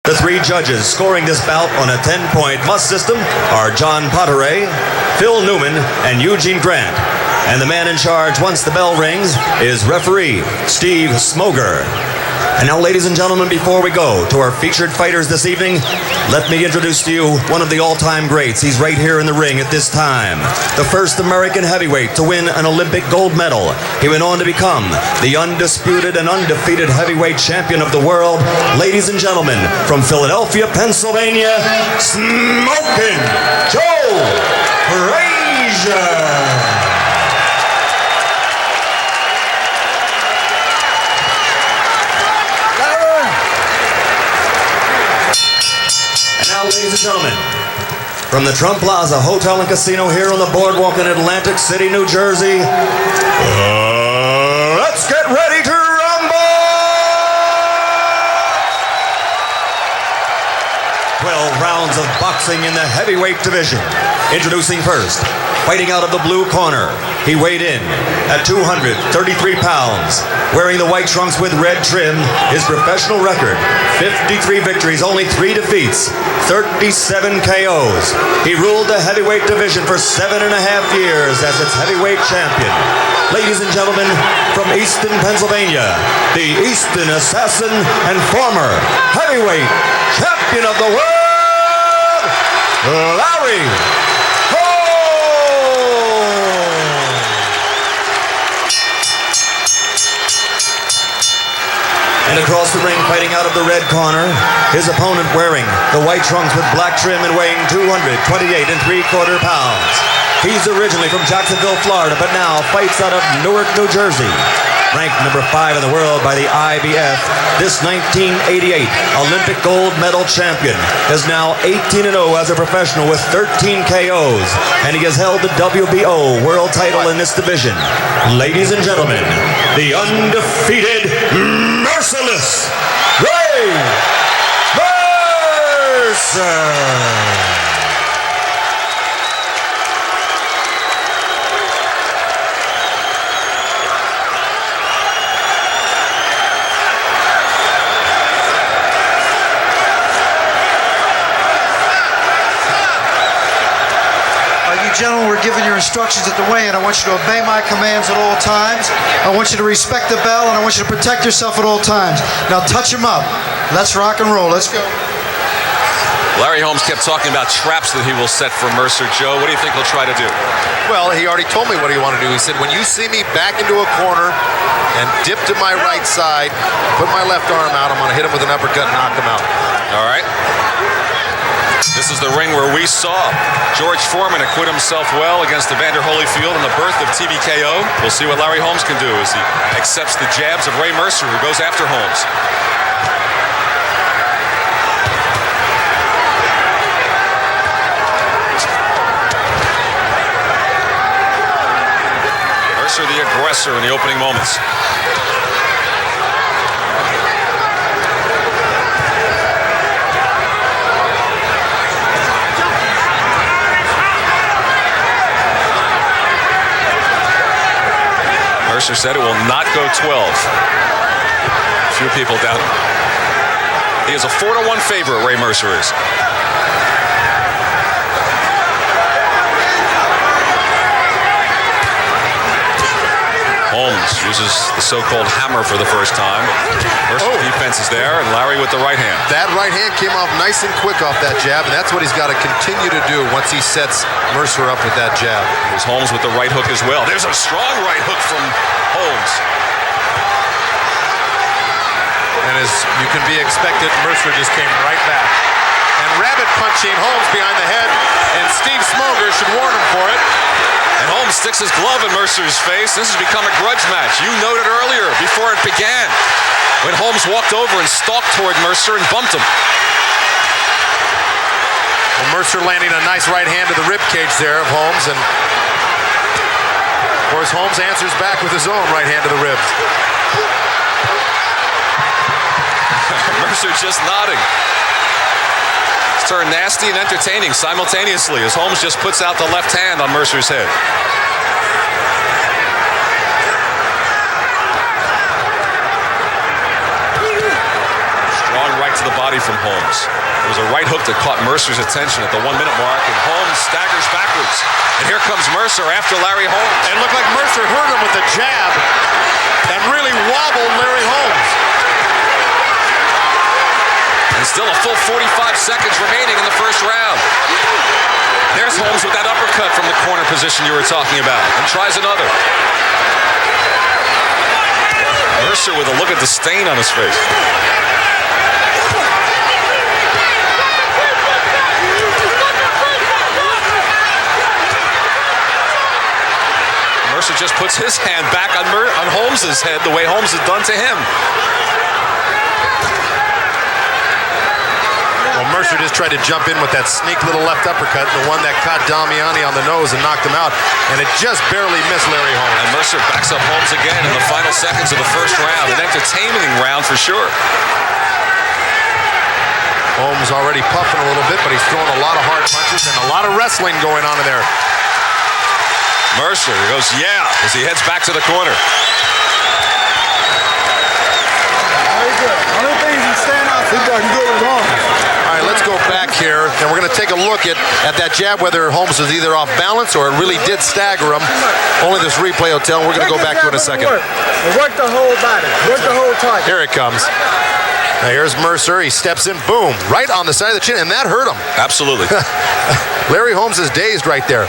The three judges scoring this bout on a 10-point must system are John Potteray, Phil Newman, and Eugene Grant. And the man in charge once the bell rings is referee Steve Smoger. And now, ladies and gentlemen, before we go to our featured fighters this evening, let me introduce to you one of the all-time greats. He's right here in the ring at this time. The first American heavyweight to win an Olympic gold medal. He went on to become the undisputed and undefeated heavyweight champion of the world. Ladies and gentlemen, from Philadelphia, Pennsylvania, Smokin' Joe Frazier. Ladies and gentlemen, from the Trump Plaza Hotel and Casino here on the boardwalk in Atlantic City, New Jersey, let's get ready to rumble! 12 rounds of boxing in the heavyweight division. Introducing first, fighting out of the blue corner, he weighed in at 233 pounds. Wearing the white trunks with red trim, his professional record, 53 victories, only 3 defeats, 37 KOs. He ruled the heavyweight division for 7.5 years as its heavyweight champion. Ladies and gentlemen, from Easton, Pennsylvania, the Easton Assassin and former heavyweight champion of the world, Larry And across the ring, fighting out of the red corner, his opponent wearing the white trunks with black trim and weighing 228 3/4 pounds. He's originally from Jacksonville, Florida, but now fights out of Newark, New Jersey. Ranked number 5 in the world by the IBF, this 1988 Olympic gold medal champion is now 18-0 as a professional with 13 KOs, and he has held the WBO world title in this division. Ladies and gentlemen, the undefeated, merciless Ray Mercer. Gentlemen, we're giving your instructions at the weigh-in. I want you to obey my commands at all times. I want you to respect the bell, and I want you to protect yourself at all times. Now touch him up. Let's rock and roll. Let's go. Larry Holmes kept talking about traps that he will set for Mercer. Joe, what do you think he'll try to do? Well, he already told me what he wanted to do. He said, when you see me back into a corner and dip to my right side, put my left arm out, I'm going to hit him with an uppercut and knock him out. All right. This is the ring where we saw George Foreman acquit himself well against Evander Holyfield in the birth of TBKO. We'll see what Larry Holmes can do as he accepts the jabs of Ray Mercer, who goes after Holmes. Mercer the aggressor in the opening moments. Mercer said it will not go 12. Few people doubt it. He is a 4-1 favorite, Ray Mercer is. Holmes uses the so-called hammer for the first time. Mercer's defense is there, and Larry with the right hand. That right hand came off nice and quick off that jab, and that's what he's got to continue to do once he sets Mercer up with that jab. There's Holmes with the right hook as well. There's a strong right hook from Holmes. And as you can be expected, Mercer just came right back. And rabbit punching Holmes behind the head, and Steve Smoger should warn him for it. And Holmes sticks his glove in Mercer's face. This has become a grudge match. You noted earlier, before it began, when Holmes walked over and stalked toward Mercer and bumped him. Well, Mercer landing a nice right hand to the rib cage there of Holmes, and of course Holmes answers back with his own right hand to the ribs. Mercer just nodding. It's turned nasty and entertaining simultaneously as Holmes just puts out the left hand on Mercer's head. Strong right to the body from Holmes. It was a right hook that caught Mercer's attention at the 1 minute mark, and Holmes staggers backwards. And here comes Mercer after Larry Holmes. It looked like Mercer hurt him with a jab that really wobbled Larry Holmes. And still a full 45 seconds remaining in the first round. There's Holmes with that uppercut from the corner position you were talking about, and tries another. Mercer with a look at disdain on his face. Mercer just puts his hand back on Holmes' head the way Holmes has done to him. Well, Mercer just tried to jump in with that sneak little left uppercut, the one that caught Damiani on the nose and knocked him out, and it just barely missed Larry Holmes. And Mercer backs up Holmes again in the final seconds of the first round. An entertaining round for sure. Holmes already puffing a little bit, but he's throwing a lot of hard punches and a lot of wrestling going on in there. Mercer goes, yeah, as he heads back to the corner. Very good. Only thing is stand out. He's got good wrong. All right, let's go back here, and we're going to take a look at that jab, whether Holmes was either off balance or it really did stagger him. Only this replay will tell. We're going to go back to it in a second. Work the whole body. Work the whole target. Here it comes. Now here's Mercer. He steps in, boom, right on the side of the chin, and that hurt him. Absolutely. Larry Holmes is dazed right there.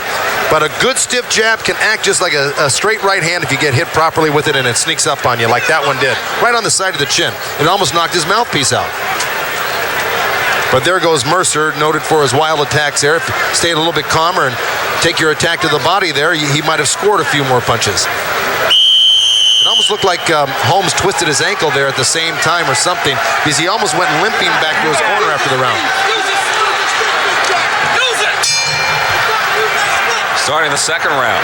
But a good stiff jab can act just like a straight right hand if you get hit properly with it and it sneaks up on you like that one did. Right on the side of the chin. It almost knocked his mouthpiece out. But there goes Mercer, noted for his wild attacks there. If you stayed a little bit calmer and take your attack to the body there, he might have scored a few more punches. It almost looked like Holmes twisted his ankle there at the same time or something, because he almost went limping back to his corner after the round. Starting the second round.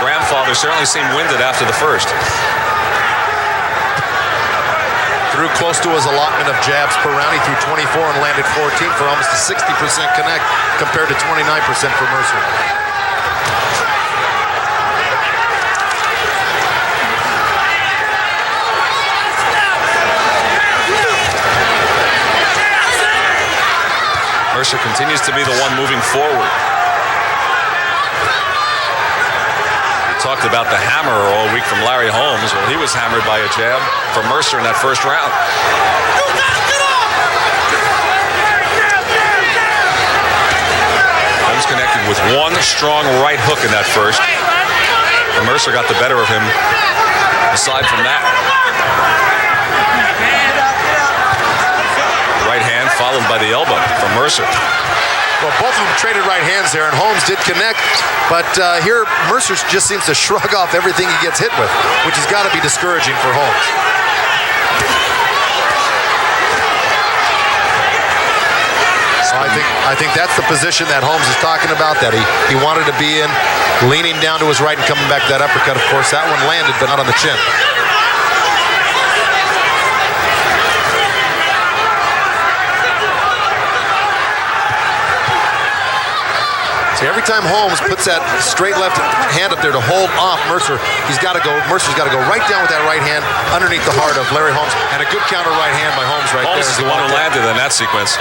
Grandfather certainly seemed winded after the first. Threw close to his allotment of jabs per round. He threw 24 and landed 14 for almost a 60% connect compared to 29% for Mercer. Mercer continues to be the one moving forward. We talked about the hammer all week from Larry Holmes. Well, he was hammered by a jab from Mercer in that first round. Holmes connected with one strong right hook in that first. And Mercer got the better of him aside from that. Right hand followed by the elbow from Mercer. Well, both of them traded right hands there, and Holmes did connect. But here, Mercer just seems to shrug off everything he gets hit with, which has got to be discouraging for Holmes. So I think that's the position that Holmes is talking about, that he wanted to be in, leaning down to his right and coming back to that uppercut. Of course, that one landed, but not on the chin. See, every time Holmes puts that straight left hand up there to hold off Mercer, Mercer's got to go right down with that right hand underneath the heart of Larry Holmes, and a good counter right hand by Holmes right there. Holmes is the one who landed in that sequence.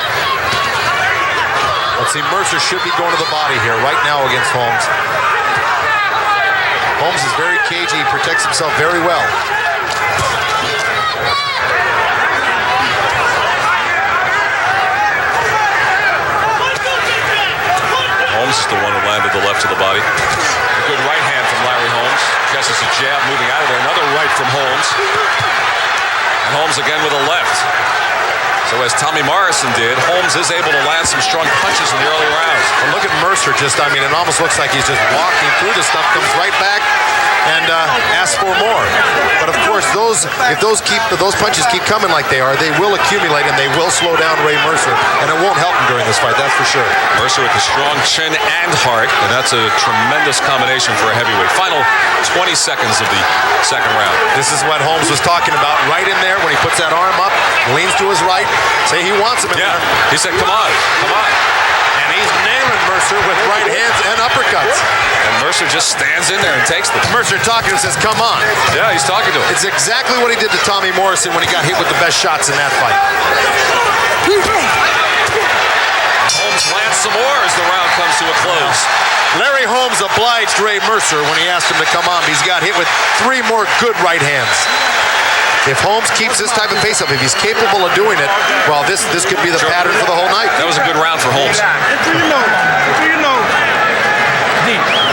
Let's see, Mercer should be going to the body here right now against Holmes. Holmes is very cagey. He protects himself very well. Holmes is the one who landed the left to the body. A good right hand from Larry Holmes. Catches a jab moving out of there. Another right from Holmes. And Holmes again with a left. So as Tommy Morrison did, Holmes is able to land some strong punches in the early rounds. And look at Mercer it almost looks like he's just walking through the stuff, comes right back and asks for more. But of course, if those punches keep coming like they are, they will accumulate and they will slow down Ray Mercer, and it won't help him during this fight, that's for sure. Mercer with the strong chin and heart, and that's a tremendous combination for a heavyweight. Final 20 seconds of the second round. This is what Holmes was talking about right in there when he puts that arm up, leans to his right, say he wants him in there. He said, come on, come on. And he's nailing Mercer. Mercer with right hands and uppercuts. And Mercer just stands in there and takes them. Mercer talking and says, come on. Yeah, he's talking to him. It's exactly what he did to Tommy Morrison when he got hit with the best shots in that fight. Holmes lands some more as the round comes to a close. Larry Holmes obliged Ray Mercer when he asked him to come on. He's got hit with 3 more good right hands. If Holmes keeps this type of pace up, if he's capable of doing it, well, this could be the pattern for the whole night. That was a good round for Holmes.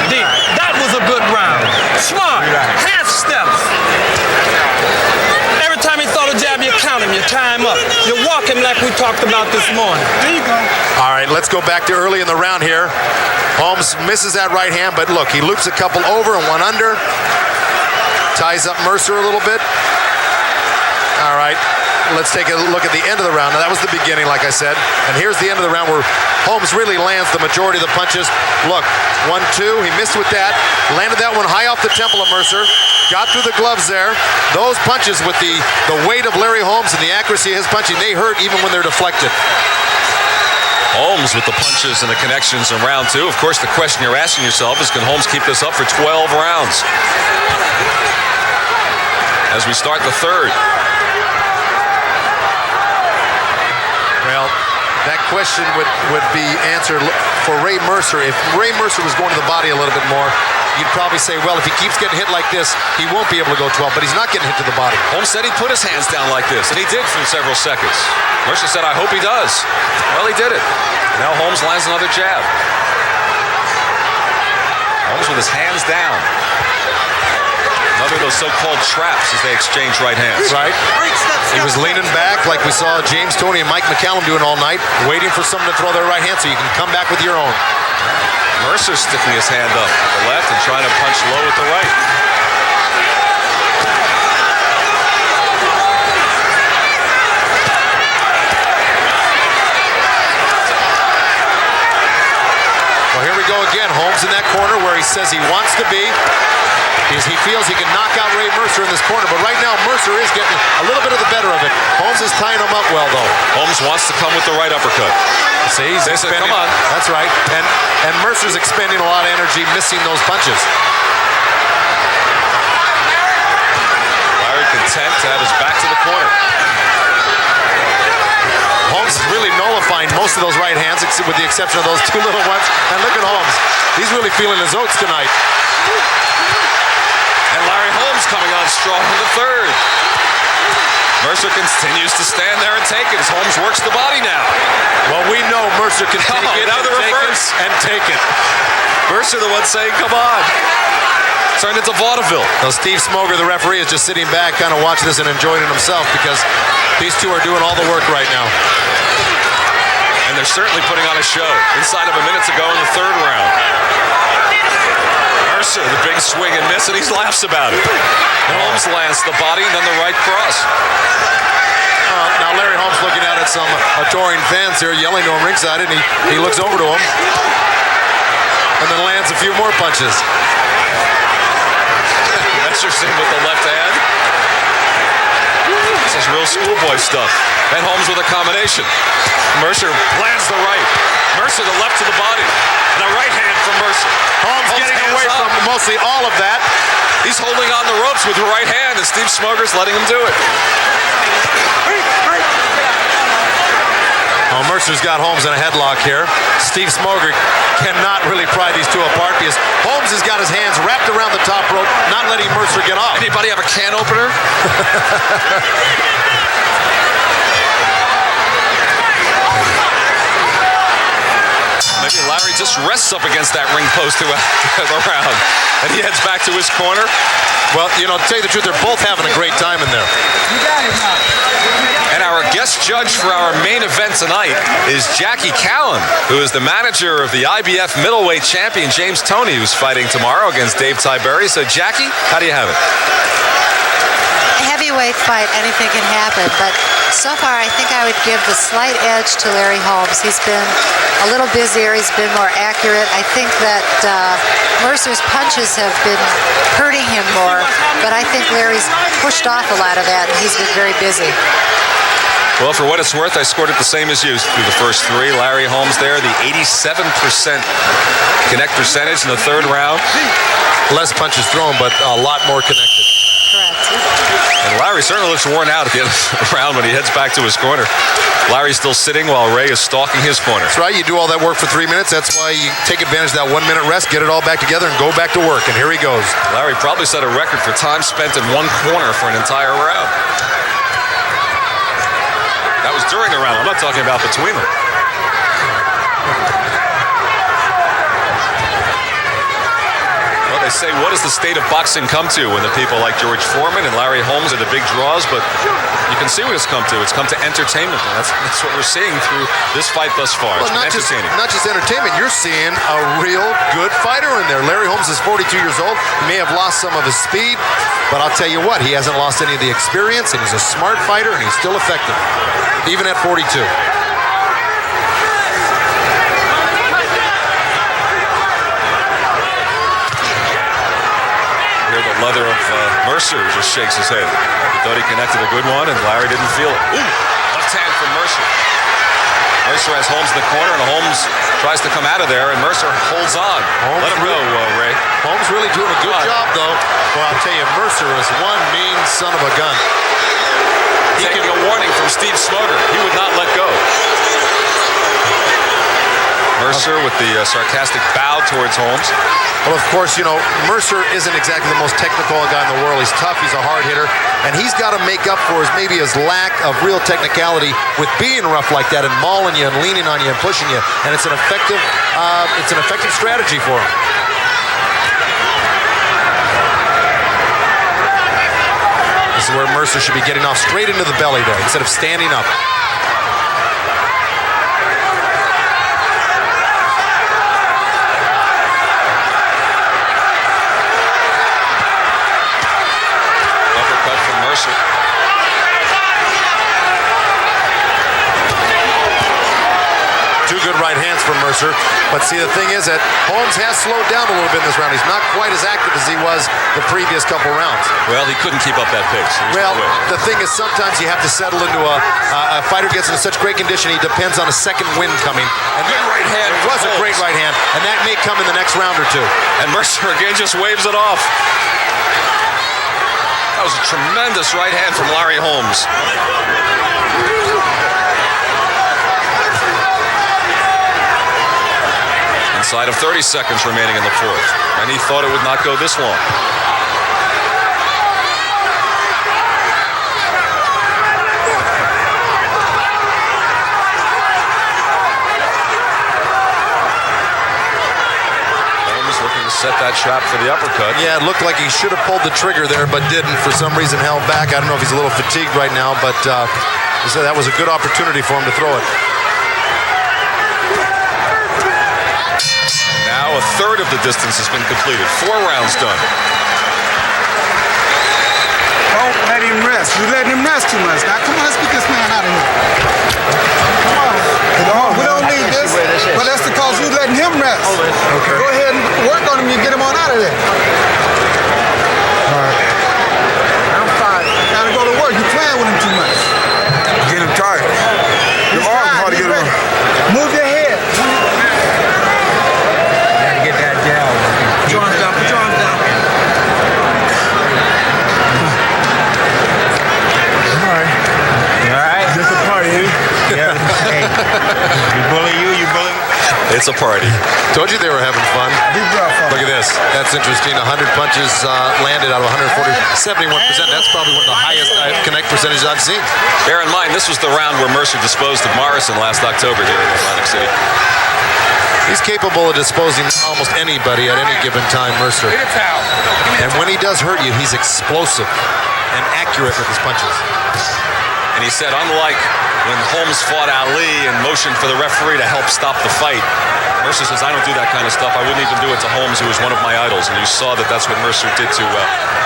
Deep. That was a good round. Smart. Half steps. Every time he throw a jab, you count him, you tie him up. You walk him like we talked about this morning. There you go. All right, let's go back to early in the round here. Holmes misses that right hand, but look, he loops a couple over and one under. Ties up Mercer a little bit. All right, let's take a look at the end of the round. Now, that was the beginning, like I said. And here's the end of the round where Holmes really lands the majority of the punches. Look, 1-2, he missed with that. Landed that one high off the temple of Mercer. Got through the gloves there. Those punches with the weight of Larry Holmes and the accuracy of his punching, they hurt even when they're deflected. Holmes with the punches and the connections in round 2. Of course, the question you're asking yourself is, can Holmes keep this up for 12 rounds? As we start the third. Well, that question would be answered for Ray Mercer. If Ray Mercer was going to the body a little bit more, you'd probably say, well, if he keeps getting hit like this, he won't be able to go 12, but he's not getting hit to the body. Holmes said he'd put his hands down like this, and he did for several seconds. Mercer said, I hope he does. Well, he did it. Now Holmes lands another jab. Holmes with his hands down. Another of those so-called traps as they exchange right hands. Right. He was leaning back like we saw James Toney and Mike McCallum doing all night, waiting for someone to throw their right hand so you can come back with your own. Mercer sticking his hand up at the left and trying to punch low with the right. Well, here we go again. Holmes in that corner where he says he wants to be. He feels he can knock out Ray Mercer in this corner, but right now Mercer is getting a little bit of the better of it. Holmes is tying him up well, though. Holmes wants to come with the right uppercut. See, he's expending. Come on. That's right. And Mercer's expending a lot of energy, missing those punches. Larry content to have his back to the corner. Holmes is really nullifying most of those right hands, with the exception of those 2 little ones. And look at Holmes. He's really feeling his oats tonight. And Larry Holmes coming on strong in the third. Mercer continues to stand there and take it as Holmes works the body now. Well, we know Mercer can take it, now the reverse. and take it. Mercer the one saying, come on. Turned into vaudeville. Now, Steve Smoger, the referee, is just sitting back kind of watching this and enjoying it himself because these two are doing all the work right now. And they're certainly putting on a show inside of a minute to go in the third round. Mercer, the big swing and miss, and he laughs about it. Holmes lands the body and then the right cross. Now Larry Holmes looking out at some adoring fans here, yelling to him ringside, and he looks over to him and then lands a few more punches. Mercerson with the left hand. This is real schoolboy stuff. And Holmes with a combination. Mercer lands the right. Mercer the left to the body. And a right hand from Mercer. Holmes getting away from mostly all of that. He's holding on the ropes with the right hand, and Steve Smoger's letting him do it. Oh, Mercer's got Holmes in a headlock here. Steve Smoger cannot really pry these two apart because Holmes has got his hands wrapped around the top rope, not letting Mercer get off. Anybody have a can opener? Maybe Larry just rests up against that ring post throughout the round, and he heads back to his corner. Well, you know, to tell you the truth, they're both having a great time in there. And our guest judge for our main event tonight is Jackie Callan, who is the manager of the IBF middleweight champion James Toney, who's fighting tomorrow against Dave Tiberi. So, Jackie, how do you have it? Heavyweight fight, anything can happen, but so far I think I would give the slight edge to Larry Holmes. He's been a little busier, he's been more accurate. I think that Mercer's punches have been hurting him more, but I think Larry's pushed off a lot of that and he's been very busy. Well, for what it's worth, I scored it the same as you through the first three. Larry Holmes there, the 87% connect percentage in the third round. Less punches thrown, but a lot more connected. Correct. And Larry certainly looks worn out at the end of the round when he heads back to his corner. Larry's still sitting while Ray is stalking his corner. That's right. You do all that work for 3 minutes. That's why you take advantage of that 1 minute rest, get it all back together, and go back to work. And here he goes. Larry probably set a record for time spent in one corner for an entire round. That was during the round. I'm not talking about between them. Well, they say, what does the state of boxing come to when the people like George Foreman and Larry Holmes are the big draws? But you can see what it's come to. It's come to entertainment. And that's what we're seeing through this fight thus far. Well, it's entertaining. not just entertainment. You're seeing a real good fighter in there. Larry Holmes is 42 years old. He may have lost some of his speed, but I'll tell you what, he hasn't lost any of the experience, and he's a smart fighter, and he's still effective, even at 42. Leather of Mercer just shakes his head. He thought he connected a good one, and Larry didn't feel it. Ooh, left hand from Mercer. Mercer has Holmes in the corner, and Holmes tries to come out of there, and Mercer holds on. Let him go, Ray. Holmes really doing a good job, though. Well, I'll tell you, Mercer is one mean son of a gun. Taking a warning from Steve Smoger. He would not let go. Mercer with the sarcastic bow towards Holmes. Well, of course, you know, Mercer isn't exactly the most technical guy in the world. He's tough, he's a hard hitter, and he's got to make up for his lack of real technicality with being rough like that and mauling you and leaning on you and pushing you. And it's an effective strategy for him. This is where Mercer should be getting off straight into the belly there instead of standing up. Two good right hands from Mercer. But see, the thing is that Holmes has slowed down a little bit in this round. He's not quite as active as he was the previous couple rounds. Well, he couldn't keep up that pace. Well, the thing is sometimes you have to settle into a fighter gets into such great condition, he depends on a second wind coming. And good right hand. It was a great right hand, and that may come in the next round or two. And Mercer again just waves it off. That was a tremendous right hand from Larry Holmes. Inside of 30 seconds remaining in the fourth. And he thought it would not go this long. Holmes looking to set that trap for the uppercut. Yeah, it looked like he should have pulled the trigger there, but didn't. For some reason held back. I don't know if he's a little fatigued right now, but so that was a good opportunity for him to throw it. Now a third of the distance has been completed. 4 rounds done. Don't let him rest. You're letting him rest too much. Now, come on, let's get this man out of here. Come on. We don't need this. But that's because you're letting him rest. Okay. Go ahead and work on him and get him on out of there. All right. I'm fine. Gotta go to work. You're playing with him too much. Get him tired. Your arm's hard to get him. Move your head. Get that down. Put your arms down. Put your arms down. All right. Just a party, eh? Yeah. Hey. You bully you bully me. It's a party. Told you they were having fun. Look at this. That's interesting. 100 punches landed out of 140. 71%. That's probably one of the highest connect percentages I've seen. Bear in mind, this was the round where Mercer disposed of Morrison last October here in Atlantic City. He's capable of disposing almost anybody at any given time, Mercer. And when he does hurt you, he's explosive and accurate with his punches. And he said, unlike when Holmes fought Ali and motioned for the referee to help stop the fight, Mercer says, I don't do that kind of stuff. I wouldn't even do it to Holmes, who was one of my idols. And you saw that that's what Mercer did to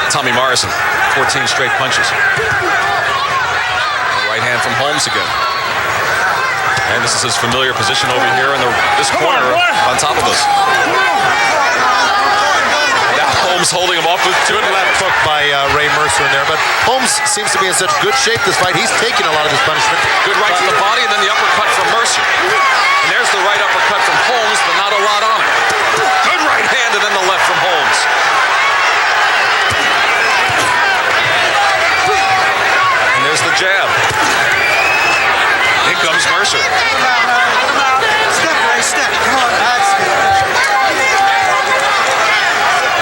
Tommy Morrison. 14 straight punches. Right hand from Holmes again. And this is his familiar position over here in this corner on top of us. Now Holmes holding him off with Good left hook by Ray Mercer in there. But Holmes seems to be in such good shape this fight. He's taking a lot of his punishment. Good right to the body, and then the uppercut from Mercer. And there's the right uppercut from Holmes, but not a lot on it. Good right hand, and then the left from Holmes. And there's the jab. In comes Mercer. Step, Ray, step. Come on, that's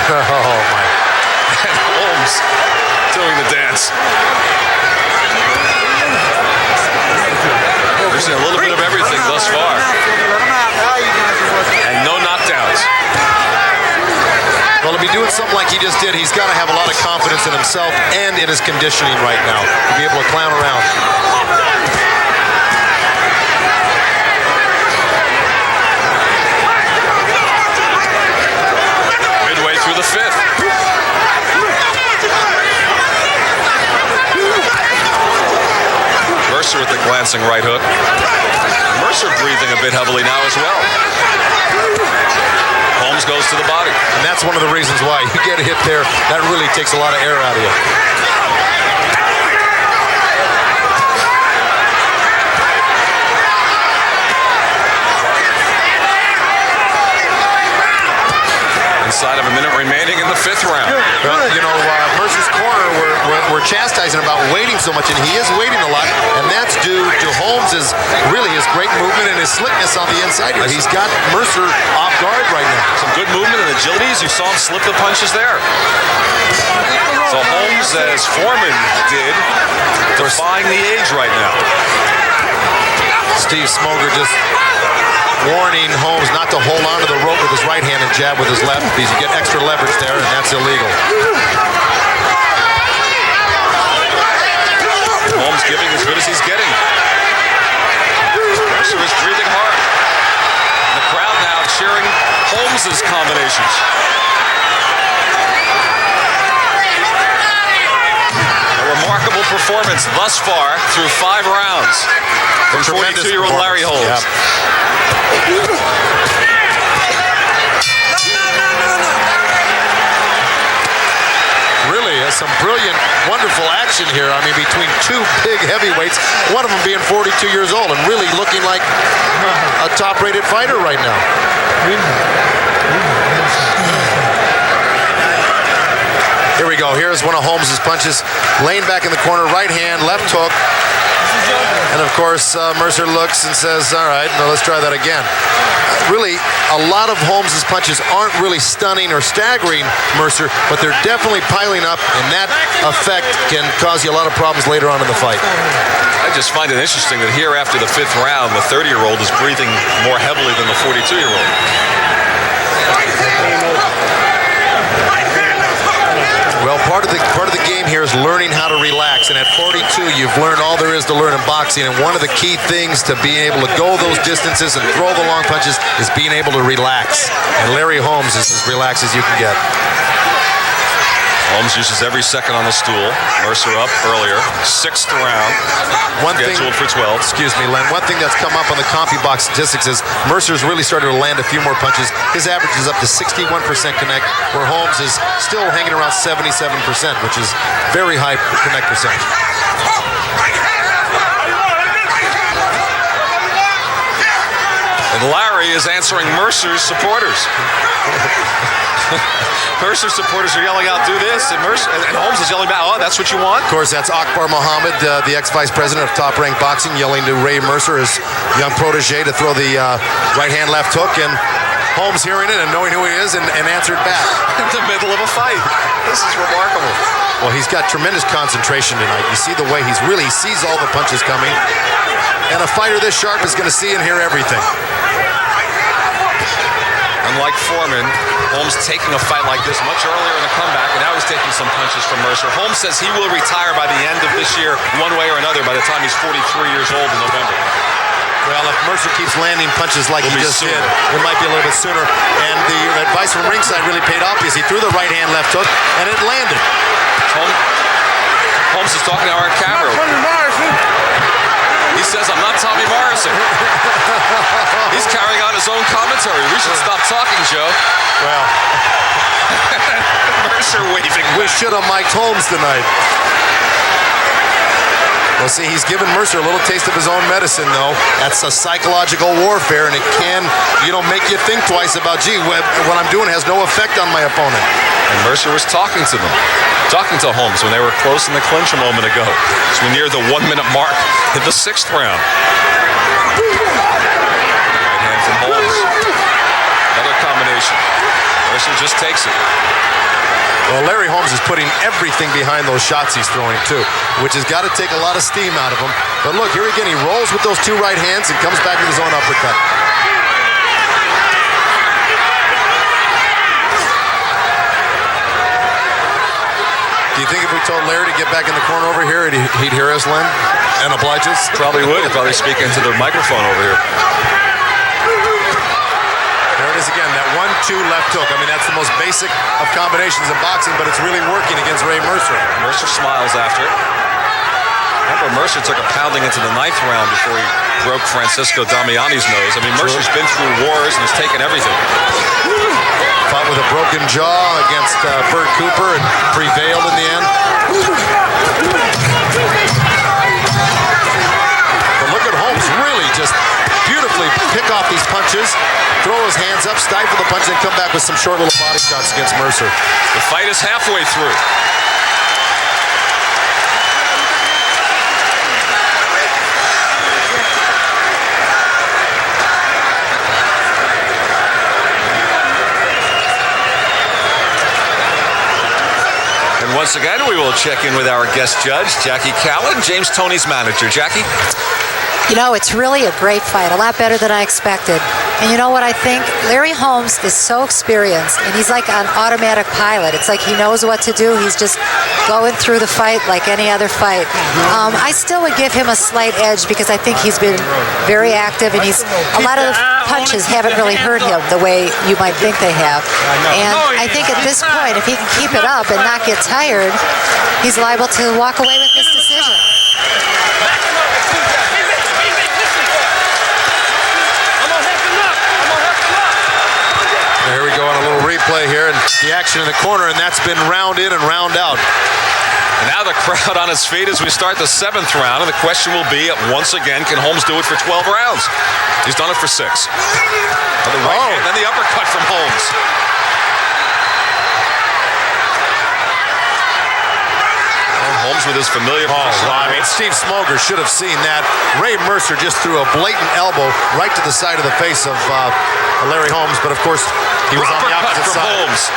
Oh, my. And Holmes doing the dance. We're seeing a little bit of everything thus far. And no knockdowns. Well, to be doing something like he just did, he's got to have a lot of confidence in himself and in his conditioning right now to be able to clown around. Midway through the fifth. Mercer with the glancing right hook. Mercer breathing a bit heavily now as well. Holmes goes to the body. And that's one of the reasons why you get a hit there. That really takes a lot of air out of you. Inside of a minute remaining in the fifth round. Well, you know, Mercer's corner, we're chastising about waiting so much, and he is waiting a lot, and that's due to Holmes' really his great movement and his slickness on the inside here. He's got Mercer off guard right now. Some good movement and agility as you saw him slip the punches there. So Holmes, as Foreman did, defying the age right now. Steve Smoger just warning Holmes not to hold on to the rope with his right hand and jab with his left because you get extra leverage there, and that's illegal. Holmes giving as good as he's getting. Mercer is breathing hard. The crowd now cheering Holmes' combinations. A remarkable performance thus far through 5 rounds from 42-year-old Larry Holmes. Yep. Really has some brilliant, wonderful action here. I mean, between two big heavyweights, one of them being 42 years old and really looking like a top-rated fighter right now. Here we go. Here's one of Holmes' punches. Laying back in the corner, right hand, left hook. And of course, Mercer looks and says, all right, now let's try that again. Really, a lot of Holmes' punches aren't really stunning or staggering Mercer, but they're definitely piling up, and that effect can cause you a lot of problems later on in the fight. I just find it interesting that here after the 5th round, the 30-year-old is breathing more heavily than the 42-year-old. Well, part of the game here is learning how to relax, and at 42, you've learned all there is to learn in boxing, and one of the key things to being able to go those distances and throw the long punches is being able to relax, and Larry Holmes is as relaxed as you can get. Holmes uses every second on the stool. Mercer up earlier. 6th round. Scheduled for 12. Excuse me, Len. One thing that's come up on the CompuBox statistics is Mercer's really started to land a few more punches. His average is up to 61% connect, where Holmes is still hanging around 77%, which is very high connect percentage. And Larry is answering Mercer's supporters. Mercer supporters are yelling out, do this, and Holmes is yelling back, oh, that's what you want? Of course, that's Akbar Muhammad, the ex-vice president of Top Rank Boxing, yelling to Ray Mercer, his young protege, to throw the right hand, left hook, and Holmes hearing it and knowing who he is and answered back. In the middle of a fight. This is remarkable. Well, he's got tremendous concentration tonight. You see the way he sees all the punches coming. And a fighter this sharp is going to see and hear everything. Unlike Foreman, Holmes taking a fight like this much earlier in the comeback, and now he's taking some punches from Mercer. Holmes says he will retire by the end of this year, one way or another, by the time he's 43 years old in November. Well, if Mercer keeps landing punches like he just did, it might be a little bit sooner. And the advice from ringside really paid off because he threw the right hand, left hook, and it landed. Holmes is talking to our camera. He says, I'm not Tommy Morrison. He's carrying on his own commentary. We should stop talking, Joe. Well. Mercer waving We back. should have mic'd Holmes tonight. Well, see, he's given Mercer a little taste of his own medicine, though. That's a psychological warfare, and it can, make you think twice about, gee, what I'm doing has no effect on my opponent. And Mercer was talking to to Holmes when they were close in the clinch a moment ago. As we near the 1 minute mark in the 6th round. Right hand from Holmes. Another combination. Mercer just takes it. Well, Larry Holmes is putting everything behind those shots he's throwing, too, which has got to take a lot of steam out of him. But look, here again, he rolls with those 2 right hands and comes back with his own uppercut. Do you think if we told Larry to get back in the corner over here, he'd hear us, Len, and oblige us? Probably would. He'd probably speak into the microphone over here. There it is again, that 1-2 left hook. I mean, that's the most basic of combinations in boxing, but it's really working against Ray Mercer. Mercer smiles after it. Remember, Mercer took a pounding into the 9th round before he broke Francisco Damiani's nose. I mean, Mercer's been through wars and has taken everything. Fought with a broken jaw against Bert Cooper and prevailed in the end. But look at Holmes really just beautifully pick off these punches, throw his hands up, stifle the punch, and come back with some short little body shots against Mercer. The fight is halfway through. And once again, we will check in with our guest judge, Jackie Callan, James Toney's manager. Jackie? It's really a great fight, a lot better than I expected. And you know what I think? Larry Holmes is so experienced, and he's like an automatic pilot. It's like he knows what to do. He's just going through the fight like any other fight. I still would give him a slight edge because I think he's been very active, and a lot of the punches haven't really hurt him the way you might think they have. And I think at this point, if he can keep it up and not get tired, he's liable to walk away with this decision. Here we go on a little replay here, and the action in the corner, and that's been round in and round out. And now the crowd on its feet as we start the 7th round, and the question will be, once again, can Holmes do it for 12 rounds? He's done it for 6. Another right hand, then the uppercut from Holmes. Holmes with his familiar position. I mean, Steve Smoger should have seen that. Ray Mercer just threw a blatant elbow right to the side of the face of Larry Holmes, but of course, he was on the opposite side. Holmes.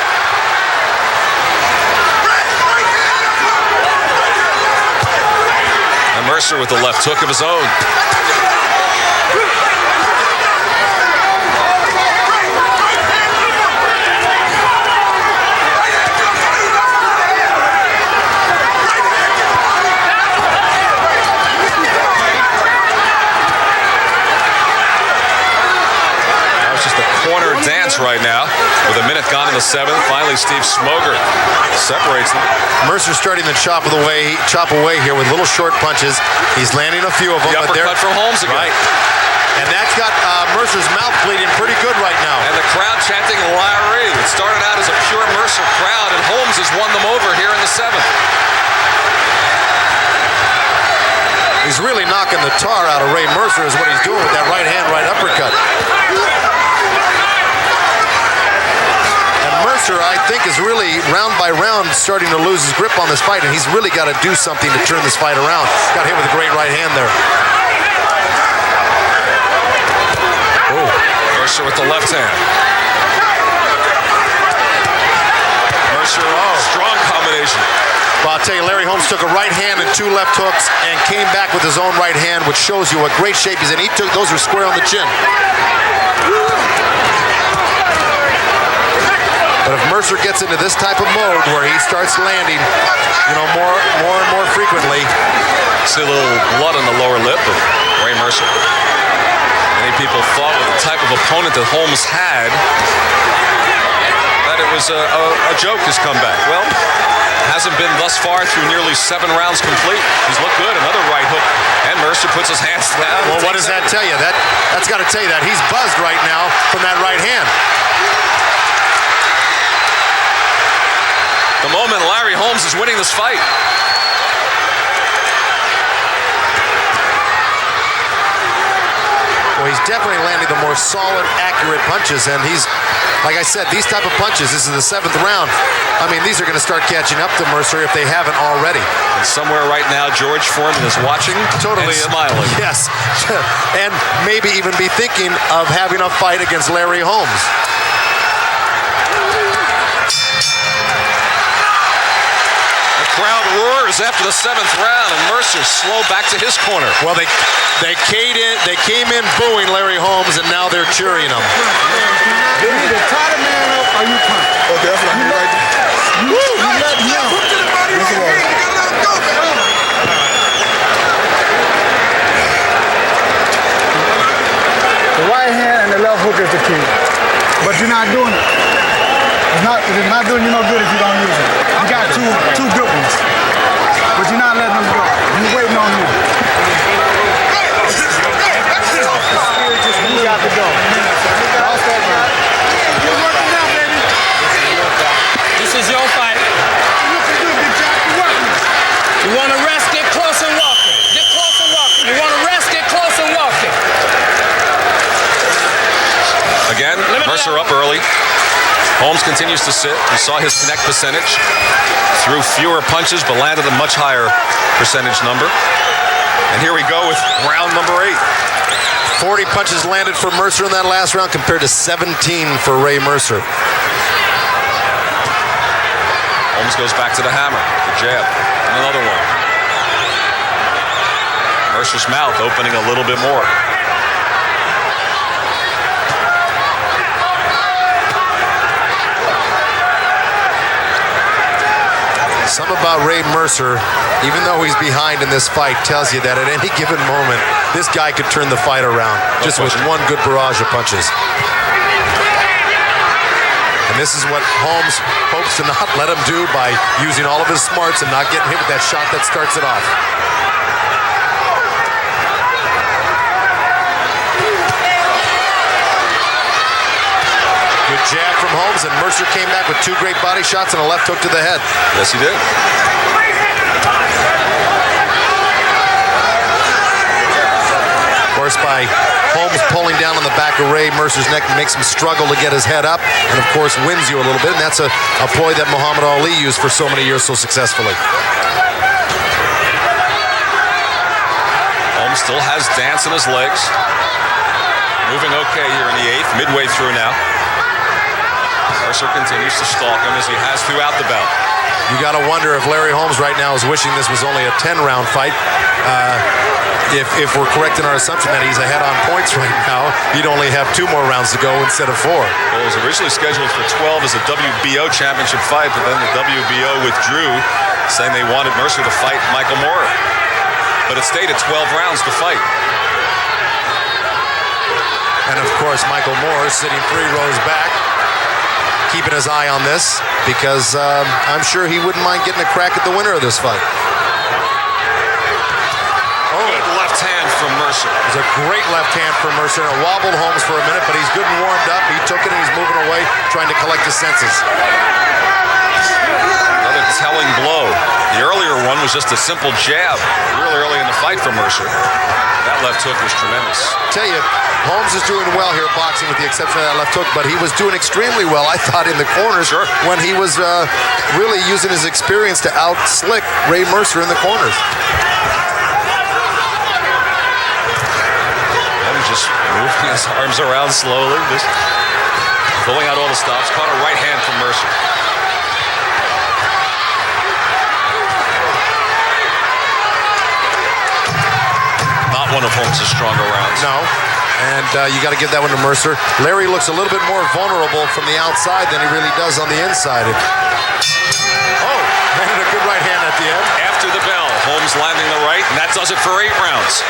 And Mercer with the left hook of his own. Right now, with a minute gone in the 7th. Finally, Steve Smoger separates them. Mercer's starting to chop away here with little short punches. He's landing a few of them. The uppercut from Holmes again. Right. And that's got Mercer's mouth bleeding pretty good right now. And the crowd chanting Larry. It started out as a pure Mercer crowd, and Holmes has won them over here in the 7th. He's really knocking the tar out of Ray Mercer is what he's doing with that right hand, right uppercut. Mercer, I think, is really round by round starting to lose his grip on this fight, and he's really got to do something to turn this fight around. Got hit with a great right hand there. Oh, Mercer with the left hand. Mercer, strong combination. Well, I'll tell you, Larry Holmes took a right hand and 2 left hooks and came back with his own right hand, which shows you what great shape he's in. Those were square on the chin. But if Mercer gets into this type of mode where he starts landing, more and more frequently. See a little blood on the lower lip of Ray Mercer. Many people thought with the type of opponent that Holmes had that it was a joke, his comeback. Well, hasn't been thus far through nearly 7 rounds complete. He's looked good. Another right hook, and Mercer puts his hands down. Well, what does that tell you? That's got to tell you that he's buzzed right now from that right hand. The Holmes is winning this fight. Well, he's definitely landing the more solid, accurate punches, and he's, like I said, these type of punches, this is the 7th round. I mean, these are going to start catching up to Mercer if they haven't already. And somewhere right now, George Foreman is watching Totally and smiling. Yes, and maybe even be thinking of having a fight against Larry Holmes. Crowd roars after the 7th round, and Mercer slow back to his corner. Well, they came in booing Larry Holmes, and now they're cheering him. You either tie the man up or you punch. Okay, that's what I mean right there. You let him. The right hand and the left hook is the key. But you're not doing it. It's not doing you no good if you don't use it. You got two good ones. But you're not letting them go. He's waiting on you. You got to go. Lost that round. You're working now, baby. This is your fight. You looking good, big Jack. You're working. You want to rest, get close and walking. Get close and walking. You want to rest, get close and walking. Again, Mercer up early. Holmes continues to sit. We saw his connect percentage. Threw fewer punches, but landed a much higher percentage number. And here we go with round number 8. 40 punches landed for Mercer in that last round compared to 17 for Ray Mercer. Holmes goes back to the hammer, the jab, and another one. Mercer's mouth opening a little bit more. Something about Ray Mercer, even though he's behind in this fight, tells you that at any given moment, this guy could turn the fight around just with one good barrage of punches. And this is what Holmes hopes to not let him do by using all of his smarts and not getting hit with that shot that starts it off. Good jab from Holmes, and Mercer came back with 2 great body shots and a left hook to the head. Yes, he did. Of course, by Holmes pulling down on the back of Ray Mercer's neck, makes him struggle to get his head up, and of course wins you a little bit, and that's a ploy that Muhammad Ali used for so many years so successfully. Holmes still has dance in his legs. Moving okay here in the 8th, midway through now. Mercer continues to stalk him as he has throughout the bout. You got to wonder if Larry Holmes right now is wishing this was only a 10-round fight. If we're correct in our assumption that he's ahead on points right now, he'd only have 2 more rounds to go instead of 4. Well, it was originally scheduled for 12 as a WBO championship fight, but then the WBO withdrew, saying they wanted Mercer to fight Michael Moore. But it stayed at 12 rounds to fight. And of course, Michael Moore sitting 3 rows back, keeping his eye on this, because I'm sure he wouldn't mind getting a crack at the winner of this fight. Good left hand from Mercer. It was a great left hand from Mercer. It wobbled Holmes for a minute, but he's good and warmed up. He took it and he's moving away, trying to collect his senses. Another telling blow. The earlier one was just a simple jab, really early in the fight for Mercer. That left hook was tremendous. Tell you, Holmes is doing well here boxing with the exception of that left hook, but he was doing extremely well, I thought, in the corners when he was really using his experience to out-slick Ray Mercer in the corners. Holmes just moving his arms around slowly, just pulling out all the stops. Caught a right hand from Mercer. Not one of Holmes' stronger rounds. No. And you got to give that one to Mercer. Larry looks a little bit more vulnerable from the outside than he really does on the inside. Landed a good right hand at the end. After the bell, Holmes landing the right, and that does it for 8 rounds.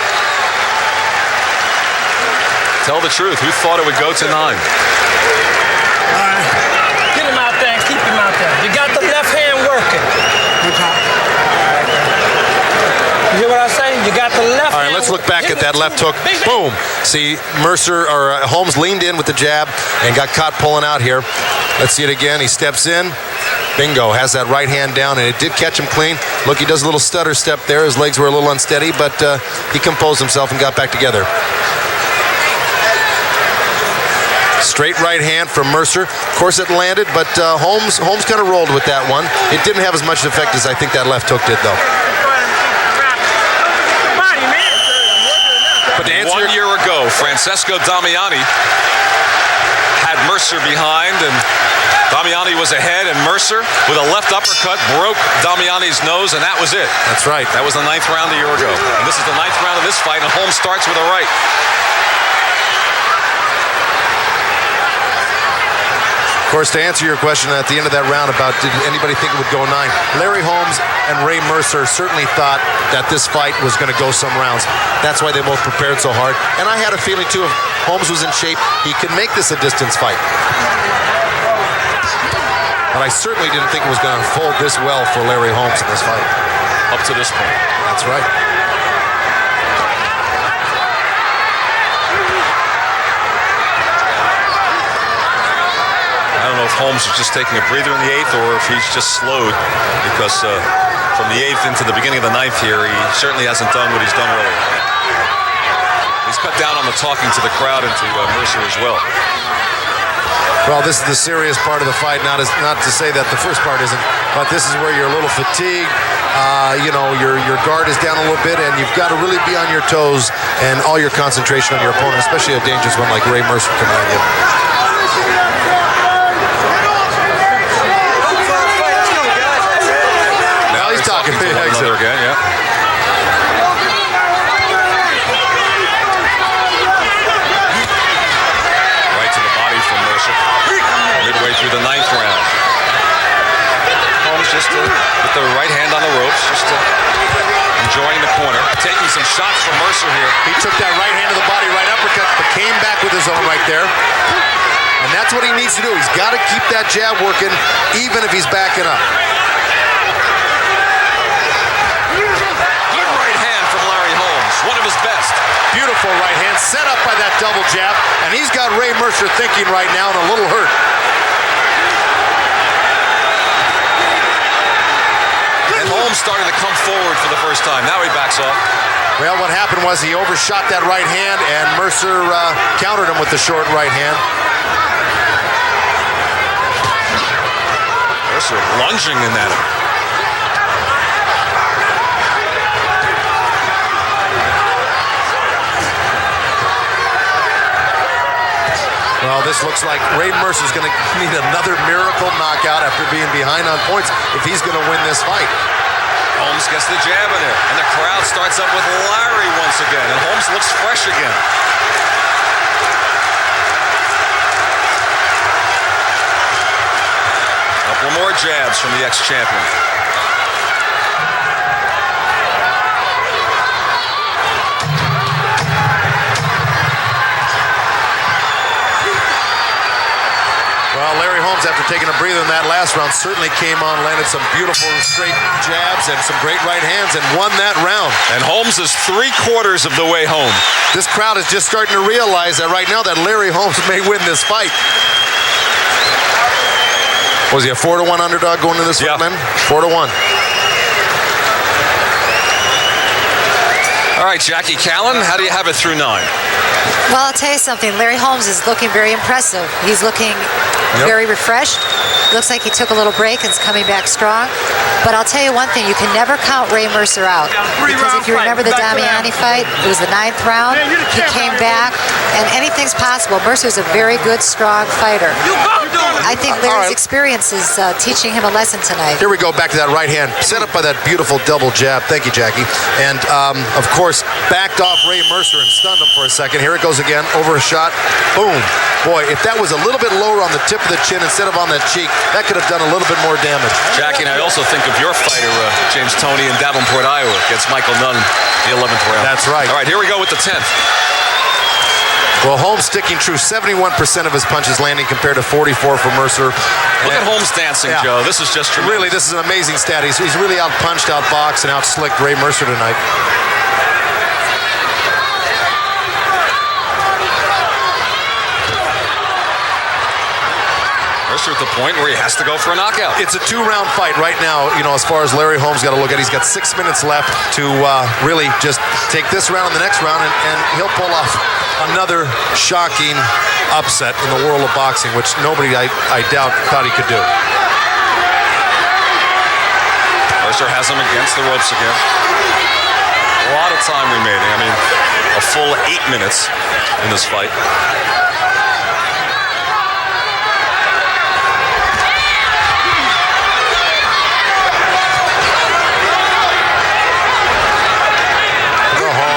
Tell the truth, who thought it would go to 9? Get him out there and keep him out there. You got the left hand working. You hear what I say? You got the left hand. All right, let's look back at that left hook. Boom. See, Holmes leaned in with the jab and got caught pulling out here. Let's see it again. He steps in. Bingo, has that right hand down, and it did catch him clean. Look, he does a little stutter step there. His legs were a little unsteady, but he composed himself and got back together. Straight right hand from Mercer. Of course, it landed, but Holmes kind of rolled with that one. It didn't have as much effect as I think that left hook did, though. But 1 year ago, Francesco Damiani had Mercer behind, and Damiani was ahead, and Mercer, with a left uppercut, broke Damiani's nose, and that was it. That's right. That was the 9th round a year ago. And this is the 9th round of this fight, and Holmes starts with a right. Of course, to answer your question at the end of that round about did anybody think it would go 9, Larry Holmes and Ray Mercer certainly thought that this fight was going to go some rounds. That's why they both prepared so hard. And I had a feeling, too, if Holmes was in shape, he could make this a distance fight. But I certainly didn't think it was going to unfold this well for Larry Holmes in this fight. Up to this point. That's right. I don't know if Holmes is just taking a breather in the 8th or if he's just slowed, because from the 8th into the beginning of the 9th here, he certainly hasn't done what he's done earlier. He's cut down on the talking to the crowd and to Mercer as well. Well, this is the serious part of the fight. Not to say that the first part isn't, but this is where you're a little fatigued. Your guard is down a little bit, and you've got to really be on your toes and all your concentration on your opponent, especially a dangerous one like Ray Mercer coming at you. Now he's talking to one another again, yeah. Midway through the 9th round. Holmes just with the right hand on the ropes, just enjoying the corner. Taking some shots from Mercer here. He took that right hand to the body, right uppercut, but came back with his own right there. And that's what he needs to do. He's got to keep that jab working, even if he's backing up. Good right hand from Larry Holmes, one of his best. Beautiful right hand, set up by that double jab, and he's got Ray Mercer thinking right now and a little hurt. And Holmes starting to come forward for the first time. Now he backs off. Well, what happened was he overshot that right hand, and Mercer countered him with the short right hand. Mercer lunging in at him. Well, this looks like Ray Mercer's going to need another miracle knockout after being behind on points if he's going to win this fight. Holmes gets the jab in there, and the crowd starts up with Larry once again, and Holmes looks fresh again. A couple more jabs from the ex-champion. Well, Larry Holmes, after taking a breather in that last round, certainly came on, landed some beautiful straight jabs and some great right hands, and won that round. And Holmes is 3/4 of the way home. This crowd is just starting to realize that right now that Larry Holmes may win this fight. Was he a 4-1 underdog going into this fight, man? 4-1. All right, Jackie Callan, how do you have it through 9? Well, I'll tell you something. Larry Holmes is looking very impressive. He's looking very refreshed. Looks like he took a little break and is coming back strong. But I'll tell you one thing. You can never count Ray Mercer out. Because if you remember the Damiani fight, it was the 9th round. He came back, and anything's possible. Mercer's a very good, strong fighter. I think Larry's experience is teaching him a lesson tonight. Here we go, back to that right hand, set up by that beautiful double jab. Thank you, Jackie. And, of course, backed off Ray Mercer and stunned him for a second. Here it goes again, over a shot. Boom. Boy, if that was a little bit lower on the tip of the chin instead of on that cheek, that could have done a little bit more damage. Jackie, and I also think of your fighter, James Toney, in Davenport, Iowa, against Michael Nunn, the 11th round. That's right. All right, here we go with the 10th. Well, Holmes sticking true, 71% of his punches landing compared to 44 for Mercer. Look at Holmes dancing, Joe. This is just tremendous. Really, this is an amazing stat. He's really out-punched, out-boxed, and out-slicked Ray Mercer tonight. Mercer at the point where he has to go for a knockout. It's a 2-round fight right now, as far as Larry Holmes got to look at. He's got 6 minutes left to really just take this round and the next round, and he'll pull off another shocking upset in the world of boxing, which nobody, I doubt, thought he could do. Mercer has him against the ropes again. A lot of time remaining. I mean, a full 8 minutes in this fight.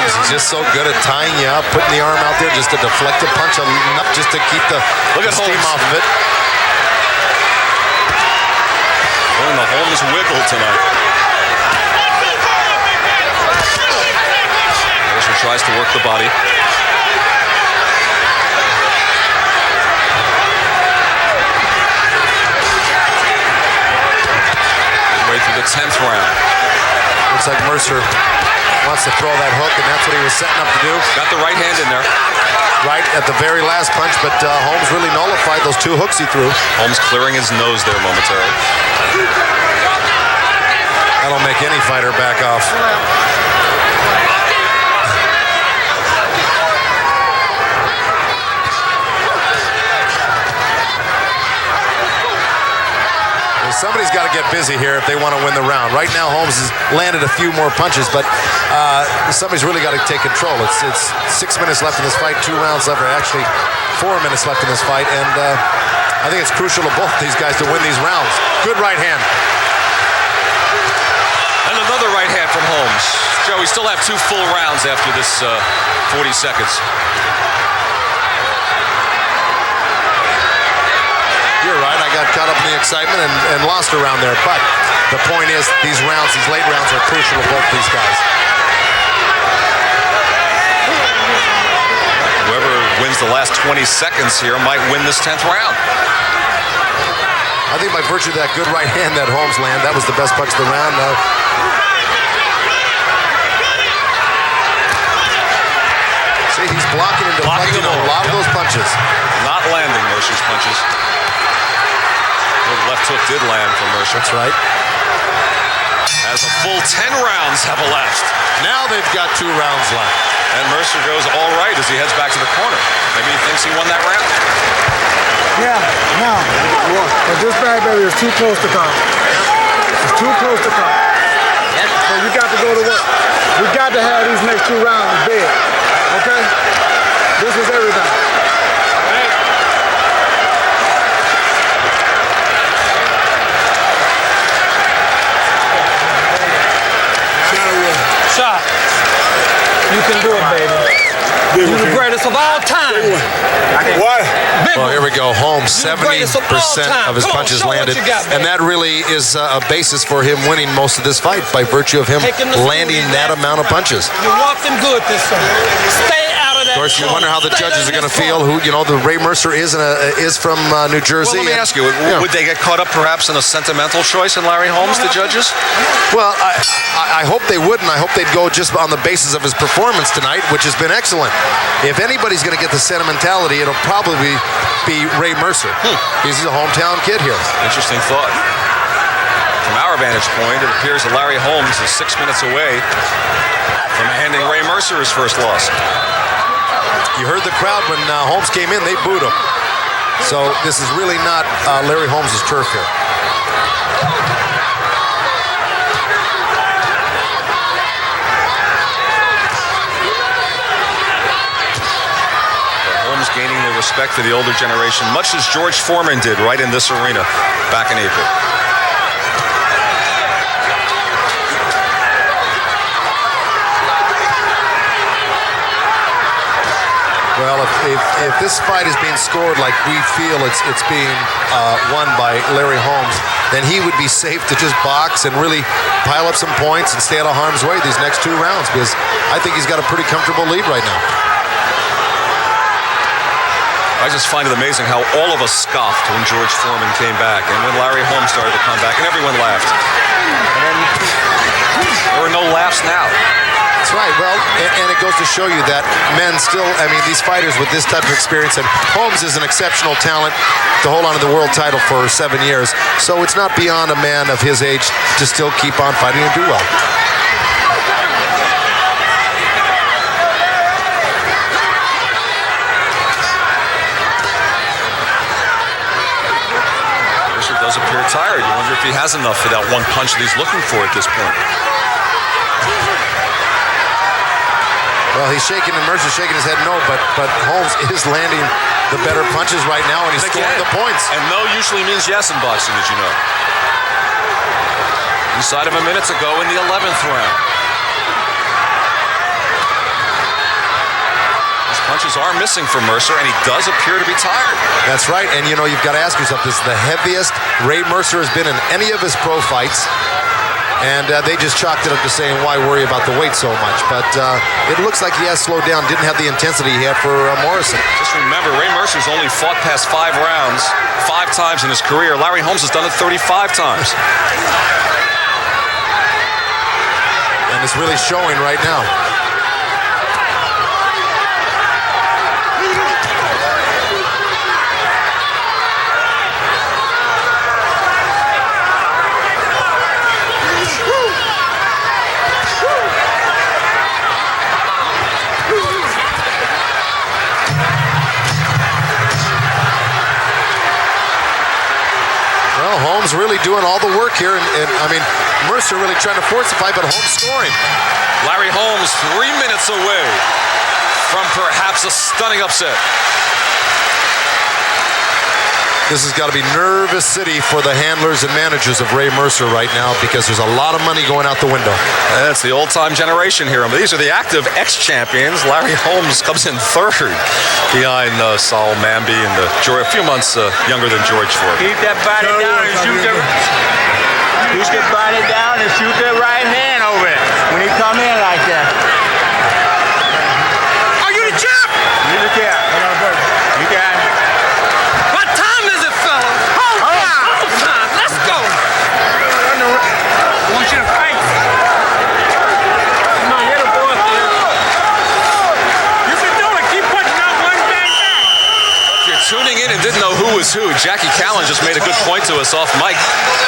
He's just so good at tying you up, putting the arm out there just to deflect a punch enough just to keep the steam off of it. Doing the Holmes wiggle tonight. Mercer tries to work the body. Midway through the 10th round. Looks like Mercer wants to throw that hook, and that's what he was setting up to do. Got the right hand in there. Right at the very last punch, but Holmes really nullified those 2 hooks he threw. Holmes clearing his nose there momentarily. That'll make any fighter back off. Somebody's got to get busy here if they want to win the round. Right now, Holmes has landed a few more punches, but somebody's really got to take control. It's 6 minutes left in this fight, 2 rounds left, or actually 4 minutes left in this fight, and I think it's crucial to both these guys to win these rounds. Good right hand. And another right hand from Holmes. Joe, we still have 2 full rounds after this 40 seconds. You're right, I got caught up in the excitement and lost a round there. But the point is, these late rounds are crucial to both these guys. Whoever wins the last 20 seconds here might win this 10th round. I think by virtue of that good right hand that Holmes landed, that was the best punch of the round. See, he's blocking and deflecting a lot of those punches. Not landing Mercer's punches. The left hook did land for Mercer. That's right. As a full 10 rounds have elapsed. Now they've got 2 rounds left. And Mercer goes all right as he heads back to the corner. Maybe he thinks he won that round. Yeah, no. But this bad baby is too close to come. It's too close to come. So you got to go to work. We got to have these next 2 rounds big. Okay? This is everything. Shot. You can do it, baby. You're the greatest of all time. What? Well, here we go. Holmes, 70% of his punches landed. And that really is a basis for him winning most of this fight by virtue of him landing that amount of punches. You walked him good this time. Stay out of that. Of course, you wonder how the judges are going to feel. The Ray Mercer is from New Jersey. Well, let me ask you, would they get caught up perhaps in a sentimental choice in Larry Holmes, the judges? Well, I hope they wouldn't. I hope they'd go just on the basis of his performance tonight, which has been excellent. If anybody's going to get the sentimentality, it'll probably be Ray Mercer. He's a hometown kid here. Interesting thought. From our vantage point, it appears that Larry Holmes is 6 minutes away from handing Ray Mercer his first loss. You heard the crowd when Holmes came in, they booed him. So this is really not Larry Holmes' turf here. Holmes gaining the respect of the older generation, much as George Foreman did right in this arena back in April. Well, if this fight is being scored like we feel it's being won by Larry Holmes, then he would be safe to just box and really pile up some points and stay out of harm's way these next 2 rounds, because I think he's got a pretty comfortable lead right now. I just find it amazing how all of us scoffed when George Foreman came back and when Larry Holmes started to come back, and everyone laughed. And then there were no laughs now. That's right. Well, and it goes to show you that men still, I mean, these fighters with this type of experience, and Holmes is an exceptional talent to hold on to the world title for 7 years. So it's not beyond a man of his age to still keep on fighting and do well. Mercer does appear tired. You wonder if he has enough for that one punch that he's looking for at this point. Well, he's shaking, and Mercer's shaking his head no, but Holmes is landing the better punches right now, and he's scoring the points. And no usually means yes in boxing, as you know. Inside of a minute to go in the 11th round. These punches are missing for Mercer, and he does appear to be tired. That's right, and you know, you've got to ask yourself, this is the heaviest Ray Mercer has been in any of his pro fights. And they just chalked it up to saying, why worry about the weight so much? But it looks like he has slowed down, didn't have the intensity he had for Morrison. Just remember, Ray Mercer's only fought past 5 rounds 5 times in his career. Larry Holmes has done it 35 times. And it's really showing right now. Holmes really doing all the work here, and I mean, Mercer really trying to force the fight, but Holmes scoring. Larry Holmes 3 minutes away from perhaps a stunning upset. This has got to be nervous city for the handlers and managers of Ray Mercer right now, because there's a lot of money going out the window. That's the old-time generation here. These are the active ex-champions. Larry Holmes comes in 3rd behind Saul Mamby and a few months younger than George Foreman. Keep that body down and shoot the body down and shoot that right hand over it when he come in like that. Are you the champ? You the champ. You got it. What time is it, fellas? Hold time. Let's go. I want you to fight. Come on, hit a boy. You can do it. Keep putting out one bang bang. If you're tuning in and didn't know who was who, Jackie Callan just made a good point to us off mic.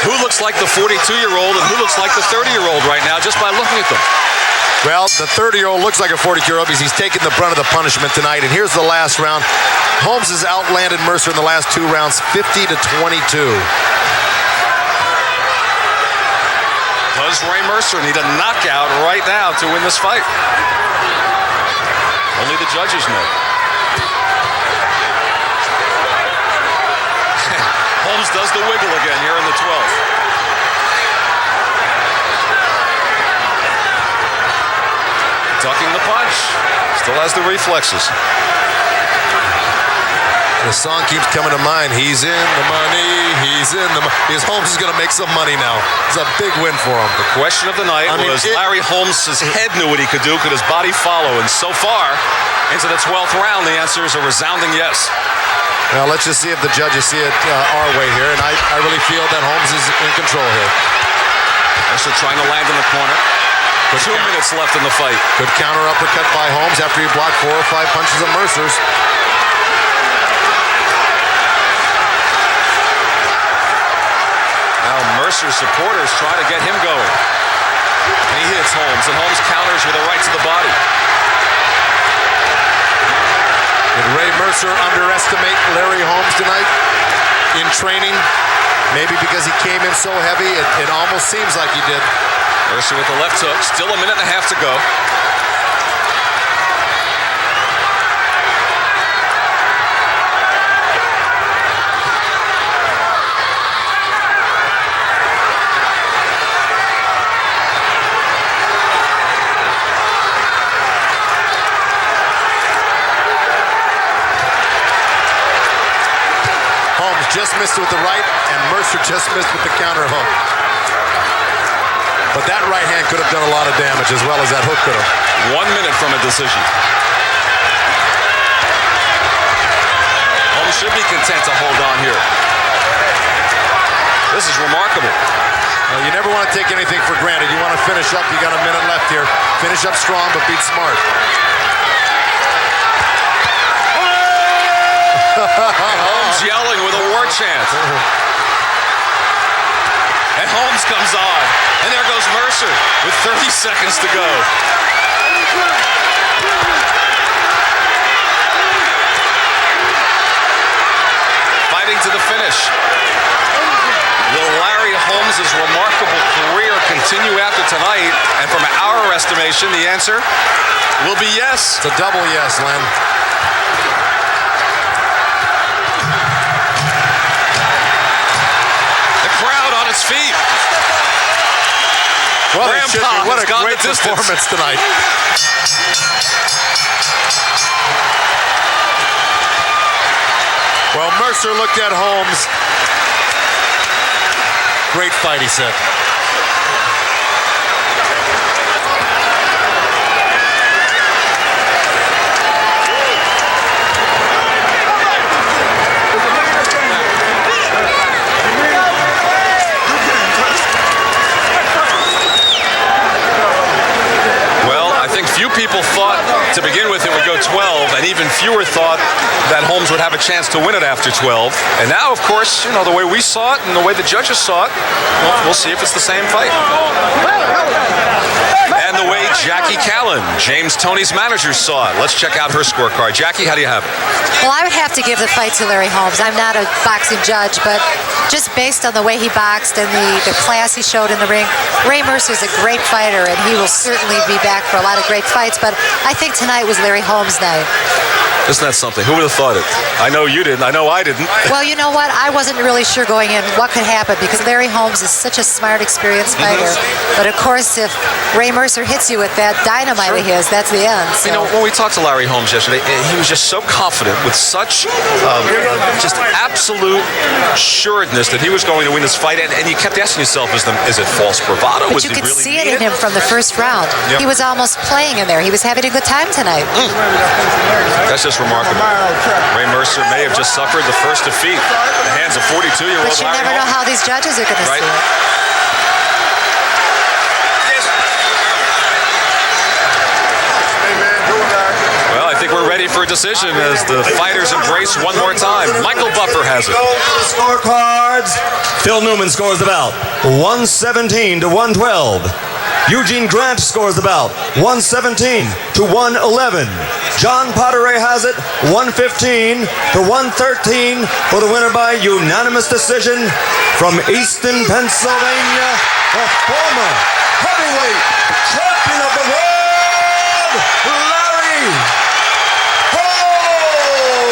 Who looks like the 42-year-old and who looks like the 30-year-old right now just by looking at them? Well, the 30-year-old looks like a 40-year-old because he's taking the brunt of the punishment tonight. And here's the last round. Holmes has outlanded Mercer in the last 2 rounds, 50-22. Does Ray Mercer need a knockout right now to win this fight? Only the judges know. Holmes does the wiggle again here in the 12th. Ducking the punch. Still has the reflexes. The song keeps coming to mind. He's in the money. He's in the money. Because Holmes is going to make some money now. It's a big win for him. The question of the night was Larry Holmes' head knew what he could do. Could his body follow? And so far, into the 12th round, the answer is a resounding yes. Well, let's just see if the judges see it our way here. And I really feel that Holmes is in control here. Mercer trying to land in the corner. 2 minutes left in the fight. Good counter uppercut by Holmes after he blocked 4 or 5 punches of Mercer's. Now Mercer's supporters try to get him going. And he hits Holmes, and Holmes counters with a right to the body. Did Ray Mercer underestimate Larry Holmes tonight in training? Maybe because he came in so heavy, it almost seems like he did. Mercer with the left hook. Still a minute and a half to go. Holmes just missed with the right, and Mercer just missed with the counter hook. But that right hand could have done a lot of damage, as well as that hook could have. 1 minute from a decision. Holmes should be content to hold on here. This is remarkable. You never want to take anything for granted. You want to finish up. You got a minute left here. Finish up strong, but beat smart. Holmes yelling with a war chant. And Holmes comes on. And there goes Mercer with 30 seconds to go. Fighting to the finish. Will Larry Holmes' remarkable career continue after tonight? And from our estimation, the answer will be yes. It's a double yes, Len. The crowd on its feet. What Grandpa a great performance tonight. Well, Mercer looked at Holmes. Great fight, he said. Few people thought to begin with it would go 12, and even fewer thought that Holmes would have a chance to win it after 12. And now, of course, you know, the way we saw it and the way the judges saw it, well, we'll see if it's the same fight. And the way Jackie Callan, James Toney's manager, saw it. Let's check out her scorecard. Jackie, how do you have it? Well, I would have to give the fight to Larry Holmes. I'm not a boxing judge, but just based on the way he boxed and the class he showed in the ring, Ray Mercer's a great fighter, and he will certainly be back for a lot of great fights, but I think tonight was Larry Holmes' night. Isn't that something? Who would have thought it? I know you didn't. I know I didn't. Well, you know what? I wasn't really sure going in what could happen because Larry Holmes is such a smart, experienced fighter. But of course, if Ray Mercer hits you with that dynamite of his, that's the end. So. You know, when we talked to Larry Holmes yesterday, he was just so confident with such just absolute assuredness that he was going to win this fight. And you kept asking yourself, is it false bravado? But you could see it in him from the first round. Yep. He was almost playing in there. He was having a good time tonight. That's just remarkable. Ray Mercer may have just suffered the first defeat at the hands of 42-year-old But you Larry never know Holmes. how these judges are going to see it. Well, I think we're ready for a decision as the fighters embrace one more time. Michael Buffer has it. Scorecards. Phil Newman scores the bout 117 to 112. Eugene Grant scores the bout 117 to 111. John Potteray has it 115 to 113 for the winner by unanimous decision from Easton, Pennsylvania, the former heavyweight champion of the world, Larry Holmes.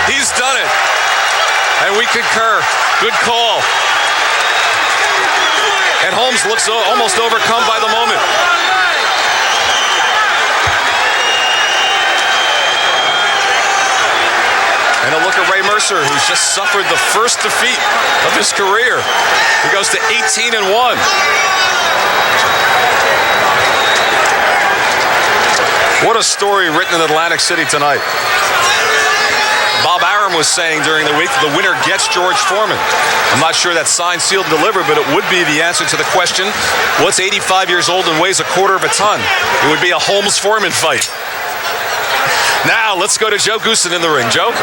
He's done it. And we concur. Good call. And Holmes looks almost overcome by the moment. And a look at Ray Mercer, who's just suffered the first defeat of his career. He goes to 18-1. What a story written in Atlantic City tonight. Bob Arum was saying during the week the winner gets George Foreman. I'm not sure that's signed, sealed, and delivered, but it would be the answer to the question, what's 85 years old and weighs a quarter of a ton? It would be a Holmes-Foreman fight. Now, let's go to Joe Goosen in the ring. Joe?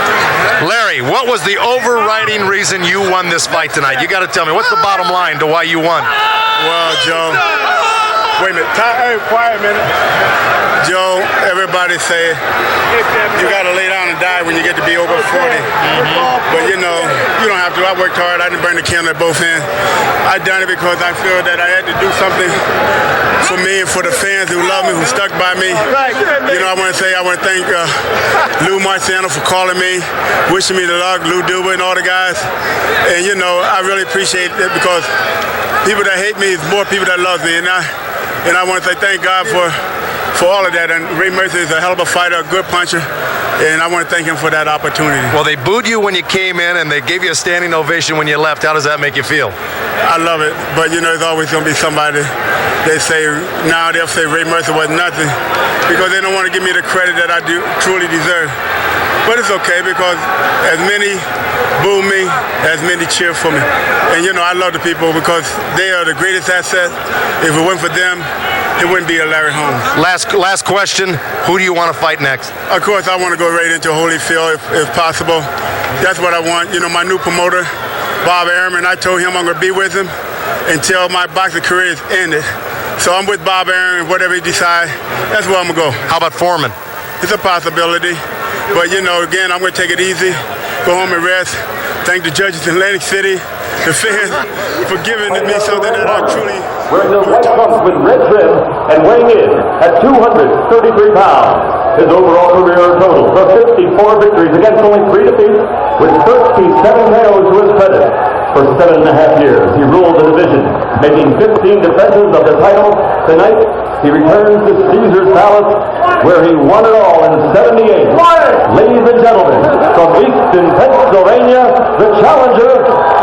Larry, what was the overriding reason you won this fight tonight? You got to tell me, what's the bottom line to why you won? Well, Joe, wait a minute. Hey, quiet a minute. Joe, everybody say you got to lay down and die when you get to be over 40. But, you know, you don't have to. I worked hard. I didn't burn the candle at both ends. I done it because I feel that I had to do something for me and for the fans who love me, who stuck by me. You know, I want to thank Lou Marciano for calling me, wishing me the luck, Lou Duba and all the guys. And, you know, I really appreciate it because people that hate me is more people that love me. And I want to say thank God for all of that. And Ray Mercer is a hell of a fighter, a good puncher. And I want to thank him for that opportunity. Well, they booed you when you came in, and they gave you a standing ovation when you left. How does that make you feel? I love it. But, you know, there's always going to be somebody, they'll say Ray Mercer was nothing because they don't want to give me the credit that I do truly deserve. But it's okay because as many boo me, as many cheer for me. And, you know, I love the people because they are the greatest asset. If it weren't for them, it wouldn't be a Larry Holmes. Last question. Who do you want to fight next? Of course, I want to go right into Holyfield if possible. That's what I want. You know, my new promoter, Bob Arum, I told him I'm going to be with him until my boxing career is ended. So I'm with Bob Arum, and whatever he decides, that's where I'm going to go. How about Foreman? It's a possibility. But, you know, again, I'm going to take it easy, go home and rest. Thank the judges in Atlantic City, the fans, for giving me something that I truly... Wearing the white trunks with red trim and weighing in at 233 pounds. His overall career total for 54 victories against only 3 defeats, with 37 KOs to his credit. For 7.5 years, he ruled the division, making 15 defenses of the title. Tonight, he returns to Caesar's Palace, where he won it all in 78. Ladies and gentlemen, from Easton, Pennsylvania, the challenger,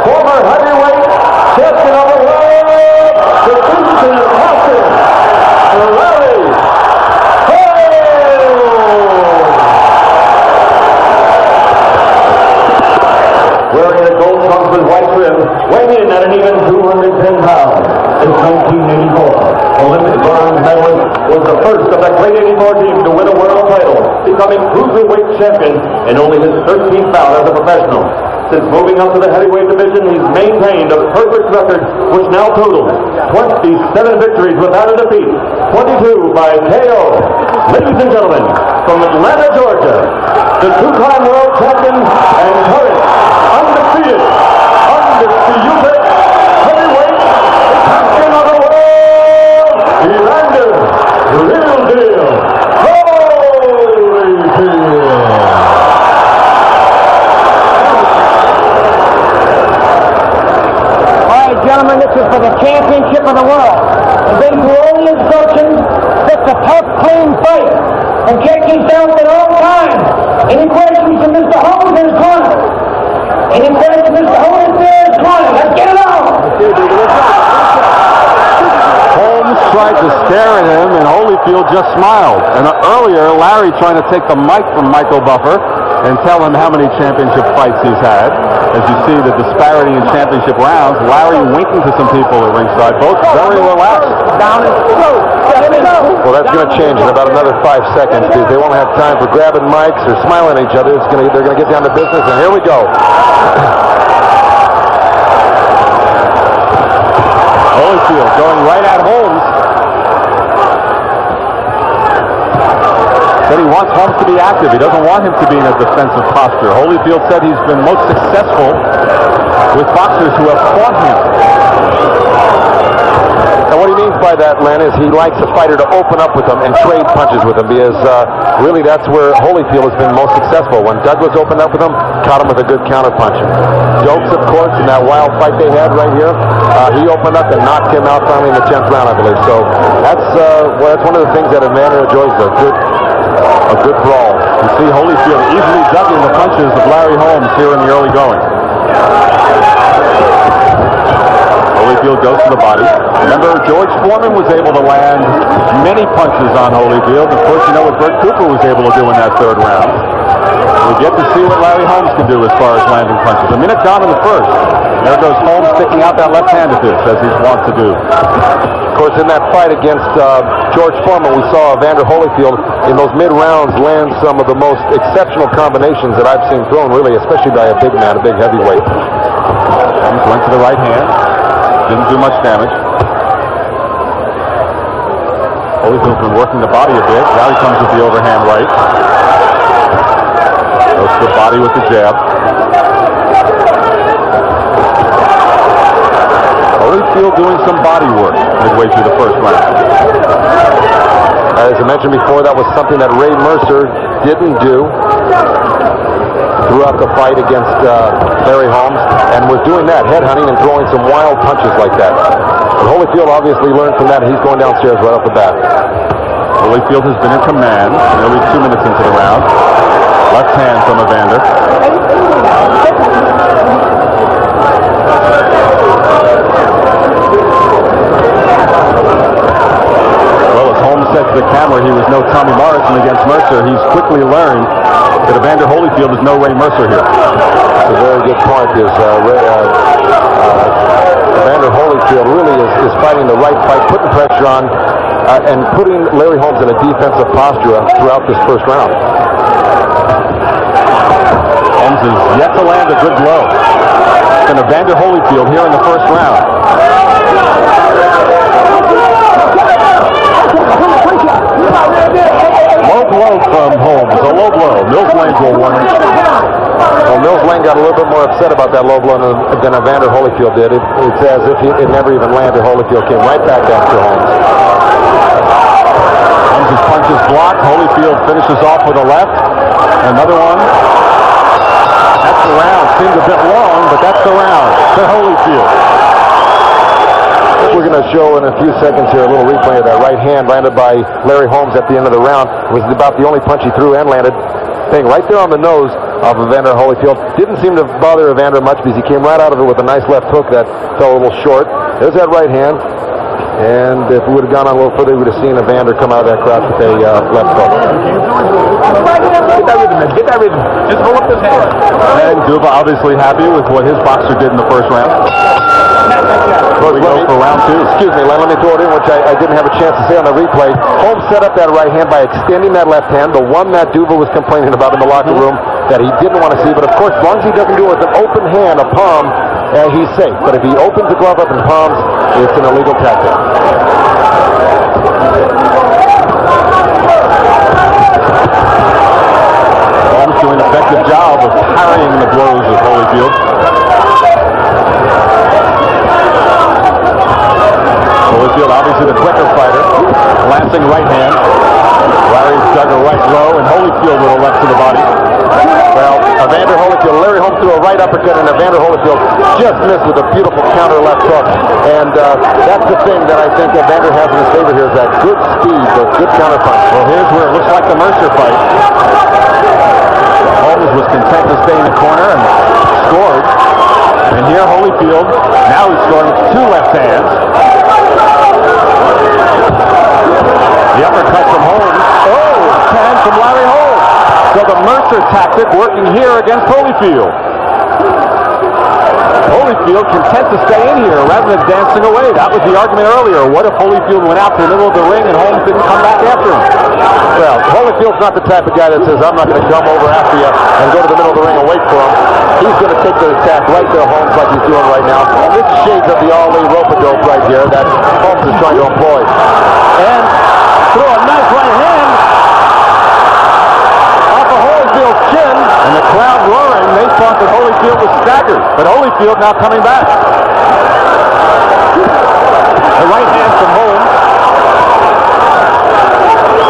former heavyweight champion of the world, the Easton Captain, Larry Holmes. Wearing the gold trunks with white trim, weighing in at an even 210 pounds. In 1984, Olympic bronze medalist was the first of the great 84 team to win a world title, becoming cruiserweight champion in only his 13th bout as a professional. Since moving up to the heavyweight division, he's maintained a perfect record, which now totals 27 victories without a defeat, 22 by KO. Ladies and gentlemen, from Atlanta, Georgia, the two-time world champion and current undefeated heavyweight champion of the world, Evander Holyfield. Gentlemen, this is for the championship of the world. And then through all the instructions, just a tough, clean fight. And check these down at all times. Any questions from Mr. Holmes in his corner? Any questions from Mr. Holmes in his corner? Let's get it on! Holmes tried to stare at him, and Holyfield just smiled. And earlier, Larry trying to take the mic from Michael Buffer and tell him how many championship fights he's had. As you see the disparity in championship rounds, Larry winking to some people at ringside, both very relaxed. Well, that's going to change in about another 5 seconds because they won't have time for grabbing mics or smiling at each other. They're going to get down to business, and here we go. Holyfield going right at Holmes. Said he wants Holmes to be active. He doesn't want him to be in a defensive posture. Holyfield said he's been most successful with boxers who have fought him. And what he means by that, Len, is he likes a fighter to open up with him and trade punches with him because really that's where Holyfield has been most successful. When Douglas opened up with him, caught him with a good counter punch. Dokes, of course, in that wild fight they had right here, he opened up and knocked him out finally in the 10th round, I believe. So that's one of the things that Evander enjoys, a good brawl. You see Holyfield easily ducking the punches of Larry Holmes here in the early going. Holyfield goes to the body. Remember, George Foreman was able to land many punches on Holyfield. Of course, you know what Bert Cooper was able to do in that 3rd round. We get to see what Larry Holmes can do as far as landing punches. A minute gone in the 1st. There goes Holmes sticking out that left hand at this, as he's wont to do. Of course, in that fight against George Foreman, we saw Evander Holyfield in those mid-rounds land some of the most exceptional combinations that I've seen thrown, really, especially by a big man, a big heavyweight. Holmes went to the right hand. Didn't do much damage. Holyfield's been working the body a bit. Now he comes with the overhand right. Goes to the body with the jab. Holyfield doing some body work midway through the 1st round. As I mentioned before, that was something that Ray Mercer didn't do throughout the fight against Larry Holmes, and was doing that, headhunting and throwing some wild punches like that. And Holyfield obviously learned from that, and he's going downstairs right off the bat. Holyfield has been in command nearly 2 minutes into the round. Left hand from Evander. Well, as Holmes said to the camera, he was no Tommy Morrison against Mercer. He's quickly learned that Evander Holyfield is no Ray Mercer here. That's a very good point. Evander Holyfield really is fighting the right fight, putting pressure on, and putting Larry Holmes in a defensive posture throughout this first round. Holmes is yet to land a good blow. And Evander Holyfield here in the first round. Low blow from Holmes, a low blow. Mills Lane will warn him. Well, Mills Lane got a little bit more upset about that low blow than Evander Holyfield did. It's as if it never even landed. Holyfield came right back after Holmes. Holmes' punch is blocked. Holyfield finishes off with a left. Another one. That's the round. Seemed a bit long, but that's the round to Holyfield. We're going to show in a few seconds here a little replay of that right hand landed by Larry Holmes at the end of the round. It was about the only punch he threw and landed. Thing right there on the nose of Evander Holyfield. Didn't seem to bother Evander much because he came right out of it with a nice left hook that fell a little short. There's that right hand. And if we would have gone on a little further, we would have seen Evander come out of that crouch with a left hook. Get that rhythm. Just hold up this hand. And Duva obviously happy with what his boxer did in the first round. We go for round two. Excuse me, let me throw it in, which I didn't have a chance to say on the replay. Holmes set up that right hand by extending that left hand, the one that Duva was complaining about in the locker room that he didn't want to see. But of course, as long as he doesn't do it with an open hand, a palm, he's safe. But if he opens the glove up in palms, it's an illegal tactic. Holmes doing an effective job of parrying the blows of Holyfield. Holyfield obviously the quicker fighter. Lancing right hand. Larry's dug a right low, and Holyfield with a left to the body. Well, Evander Holyfield, Larry Holmes threw a right uppercut, and Evander Holyfield just missed with a beautiful counter left hook. And that's the thing that I think Evander has in his favor here is that good speed, the good counter punch. Well, here's where it looks like the Mercer fight. Holmes was content to stay in the corner and scored. And here Holyfield, now he's scoring with two left hands. The uppercut from Holmes. Oh, hand from Larry Holmes. So the Mercer tactic working here against Holyfield. Holyfield content to stay in here rather than dancing away. That was the argument earlier. What if Holyfield went out to the middle of the ring and Holmes didn't come back after him? Well, Holyfield's not the type of guy that says, I'm not going to come over after you and go to the middle of the ring and wait for him. He's going to take the attack right there, Holmes, like he's doing right now. This shades of the Ali rope-a-dope right here that Holmes is trying to employ. And throw a nice right hand off of Holyfield's chin, and the crowd roaring. They thought that Holyfield was staggered, but Holyfield now coming back. The right hand from Holmes.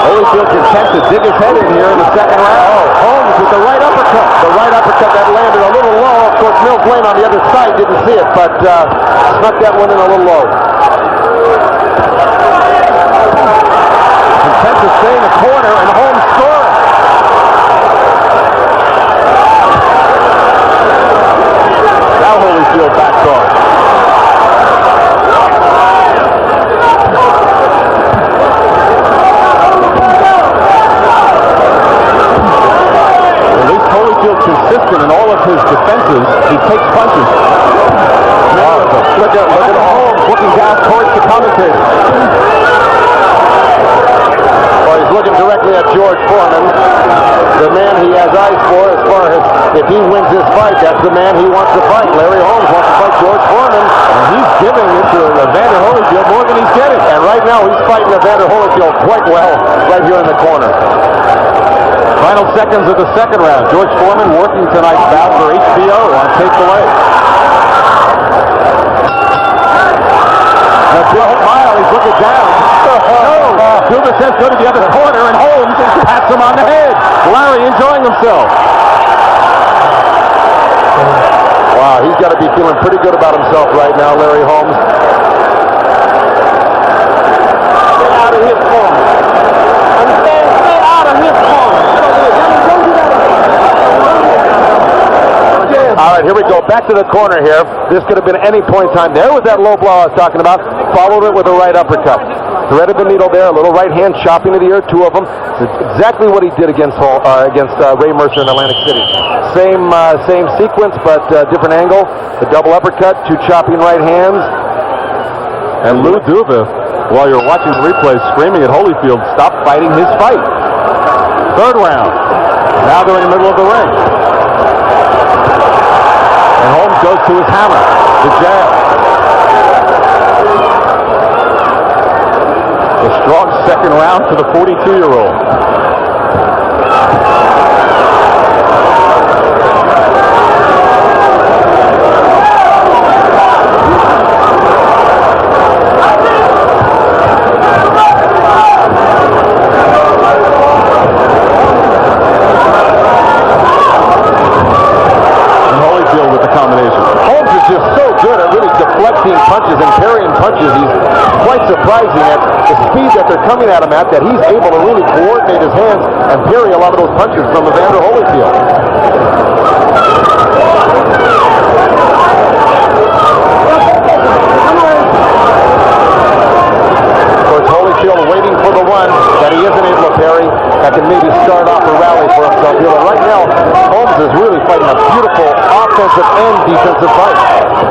Holyfield content to dig his head in here in the second round. Oh, Holmes with the right uppercut. The right uppercut that landed a little low. Of course, Mills Lane on the other side didn't see it, but snuck that one in a little low. Content to stay in the corner, and Holmes scoring. Now Holyfield backs off. At least Holyfield consistent in all of his defenses. He takes punches. Look at Holmes looking down towards the commentator. Well, he's looking directly at George Foreman, the man he has eyes for as far as if he wins this fight, that's the man he wants to fight. Larry Holmes wants to fight George Foreman. And he's giving it to Evander Holyfield more than he's getting. And right now he's fighting Evander Holyfield quite well right here in the corner. Final seconds of the second round. George Foreman working tonight's bout for HBO on Take the Leg. Now Bill Mile, he's looking down. Duva says go to the other corner, and Holmes pats him on the head. Larry enjoying himself. Wow, he's got to be feeling pretty good about himself right now, Larry Holmes. Stay out of his corner. Understand? Stay out of his corner. All right, here we go. Back to the corner here. This could have been any point in time. There was that low blow I was talking about. Followed it with a right uppercut. threaded the needle there, a little right hand chopping to the ear, two of them. It's exactly what he did against Ray Mercer in Atlantic City. Same sequence, but different angle. The double uppercut, two chopping right hands. And Lou Duva, while you're watching the replay, screaming at Holyfield, stop fighting his fight. Third round. Now they're in the middle of the ring. And Holmes goes to his hammer, the jab. A strong second round for the 42-year-old. Punches and parrying punches. He's quite surprising at the speed that they're coming at him at, that he's able to really coordinate his hands and parry a lot of those punches from Evander Holyfield. Of course, Holyfield waiting for the one that he isn't able to parry that can maybe start off a rally for himself here. But right now, Holmes is really fighting a beautiful offensive and defensive fight.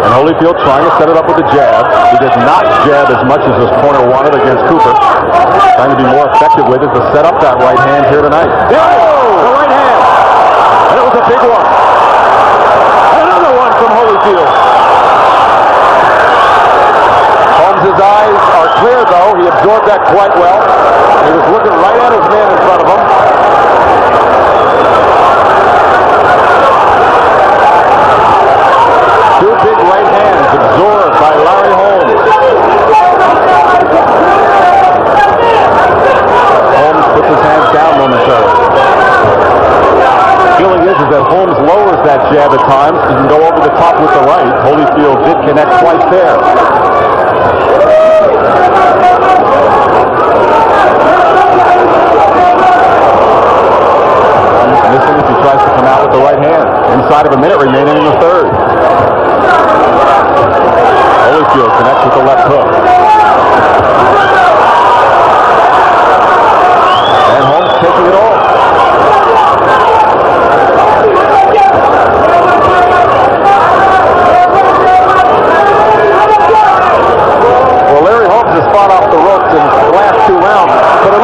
And Holyfield trying to set it up with a jab. He did not jab as much as his corner wanted against Cooper. Trying to be more effective with it to set up that right hand here tonight. There it is! The right hand! And it was a big one. Another one from Holyfield. Holmes' eyes are clear, though. He absorbed that quite well. He was looking right at his man in front of him. Two big right hands absorbed by Larry Holmes. Holmes puts his hands down momentarily. The feeling is that Holmes lowers that jab at times. He can go over the top with the right. Holyfield did connect twice there. Holmes missing as he tries to come out with the right hand. Inside of a minute remaining in the third. Holyfield connects with the left hook. And Holmes taking it all. Well, Larry Holmes has fought off the ropes in the last two rounds, but it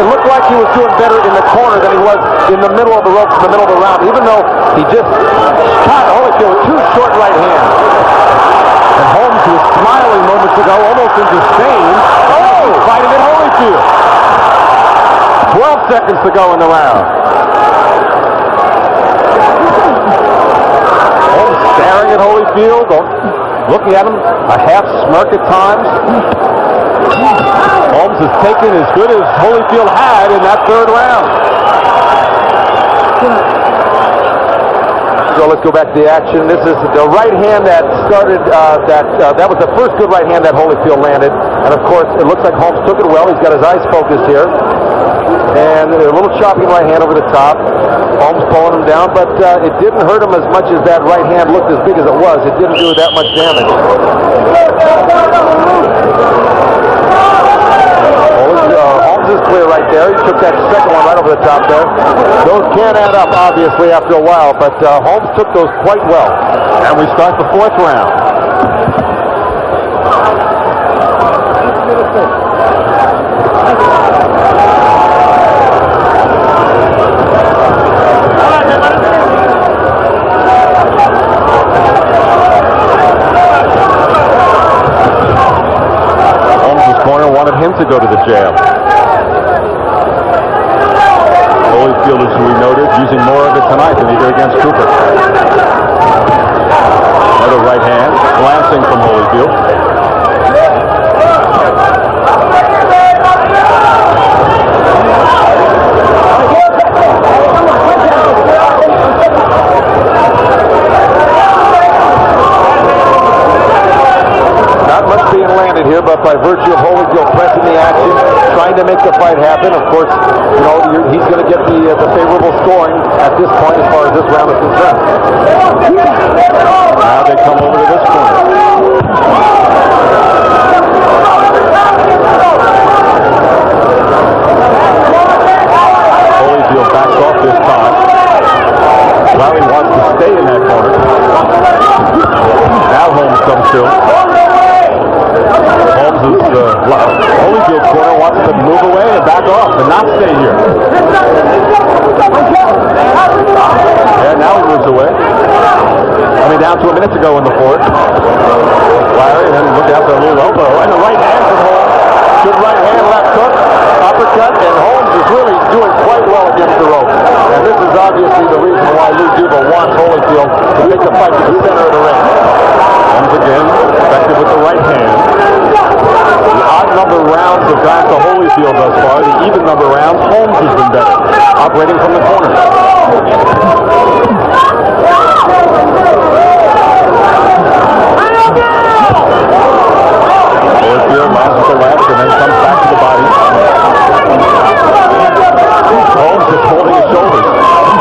looked like he was doing better in the corner than he was in the middle of the ropes in the middle of the round, even though he just caught Holyfield with two short right hands. And Holmes was smiling moments ago, almost in disdain. Fighting at Holyfield. 12 seconds to go in the round. Holmes staring at Holyfield, looking at him, a half smirk at times. Holmes is taking as good as Holyfield had in that third round. So let's go back to the action. This is the right hand that started, that was the first good right hand that Holyfield landed. And of course, it looks like Holmes took it well. He's got his eyes focused here. And a little chopping right hand over the top. Holmes pulling him down, but it didn't hurt him as much as that right hand looked as big as it was. It didn't do that much damage. Holmes is clear right there. He took that second one right over the top there. Those can add up, obviously, after a while, but Holmes took those quite well. And we start the fourth round. Holmes' corner wanted him to go to the jab. Holyfield, as we noted, using more of it tonight than he did against Cooper. Another right hand, glancing from Holyfield. Not much being landed here, but by virtue of Holyfield pressing the action, trying to make the fight happen, of course, you know, he's going to get the favorable scoring at this point as far as this round is concerned. Now they come over to this corner. down to minutes ago in the fourth. Larry then looked out for a little elbow. And the right hand from Holmes. Good right hand, left hook, uppercut, and Holmes is really doing quite well against the rope. And this is obviously the reason why Lou Duva wants Holyfield to take the fight to the center of the ring. Holmes again, effective with the right hand. The odd number rounds have gone to Holyfield thus far. The even number rounds, Holmes has been better, operating from the corner. Holyfield lands with the left and then comes back to the body. Holmes is holding his shoulders,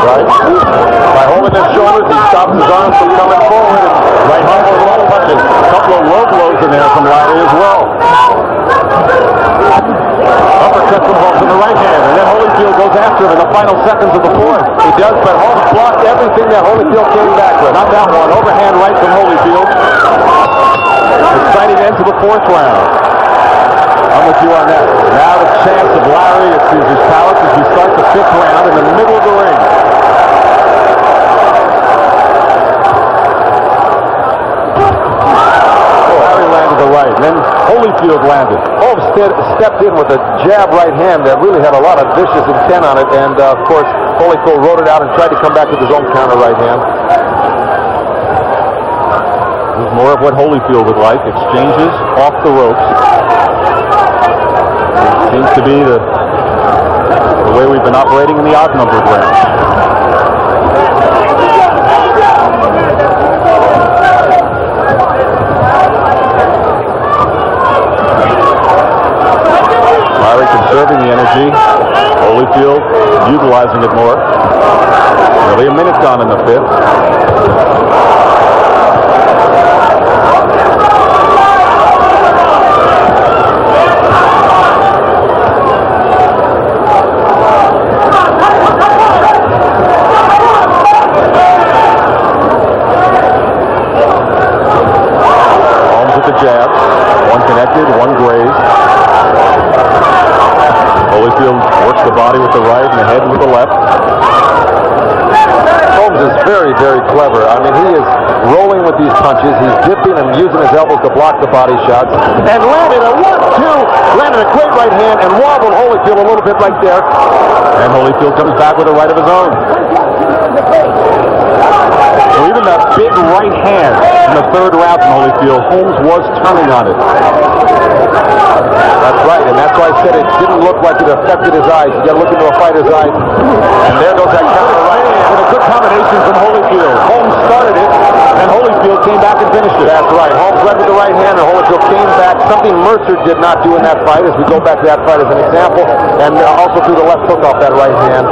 right? By holding his shoulders, he stops his arms from coming forward. And right hand with low punches. A couple of low blows in there from Larry as well. Uppercut from Holmes in the right hand, and then Holyfield goes after him in the final seconds of the fourth. He does, but Holmes blocked everything that Holyfield came back with. Not that one. Overhand right from Holyfield. Exciting end to the fourth round. I'm with you on that. Now the chance of Larry at Caesar's Palace as we start the fifth round in the middle of the ring. Larry landed the right, and then Holyfield landed. Holmes stepped in with a jab right hand that really had a lot of vicious intent on it, and of course Holyfield wrote it out and tried to come back with his own counter right hand. More of what Holyfield would like. Exchanges off the ropes. It seems to be the way we've been operating in the odd-numbered rounds. Larry conserving the energy. Holyfield utilizing it more. Nearly a minute gone in the fifth. Jabs, one connected, one grazed. Holyfield works the body with the right and the head with the left. Holmes is very, very clever. I mean, he is rolling with these punches. He's dipping and using his elbows to block the body shots. And landed a 1-2, landed a great right hand and wobbled Holyfield a little bit right there. And Holyfield comes back with a right of his own. So even that big right hand in the third round from Holyfield, Holmes was turning on it. That's right, and that's why I said it didn't look like it affected his eyes. You got to look into a fighter's eyes. And there goes that counter right hand. And a good combination from Holyfield. Holmes started it, and Holyfield came back and finished it. That's right. Holmes led with the right hand, and Holyfield came back. Something Mercer did not do in that fight, as we go back to that fight as an example. And also threw the left hook off that right hand.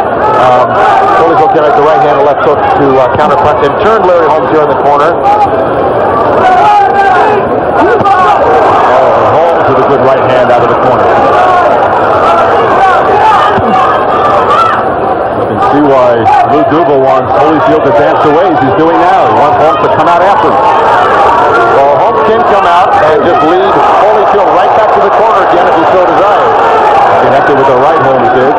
Holyfield came with the right hand and left hook to counter punch and turned Larry Holmes here in the corner. Holmes with a good right hand out of the corner. You can see why Lou Duva wants Holyfield to dance the ways he's doing now. He wants Holmes to come out after him. Well, Holmes can come out and just lead Holyfield right back to the corner again if he so desires. Connected with the right, Holmes did.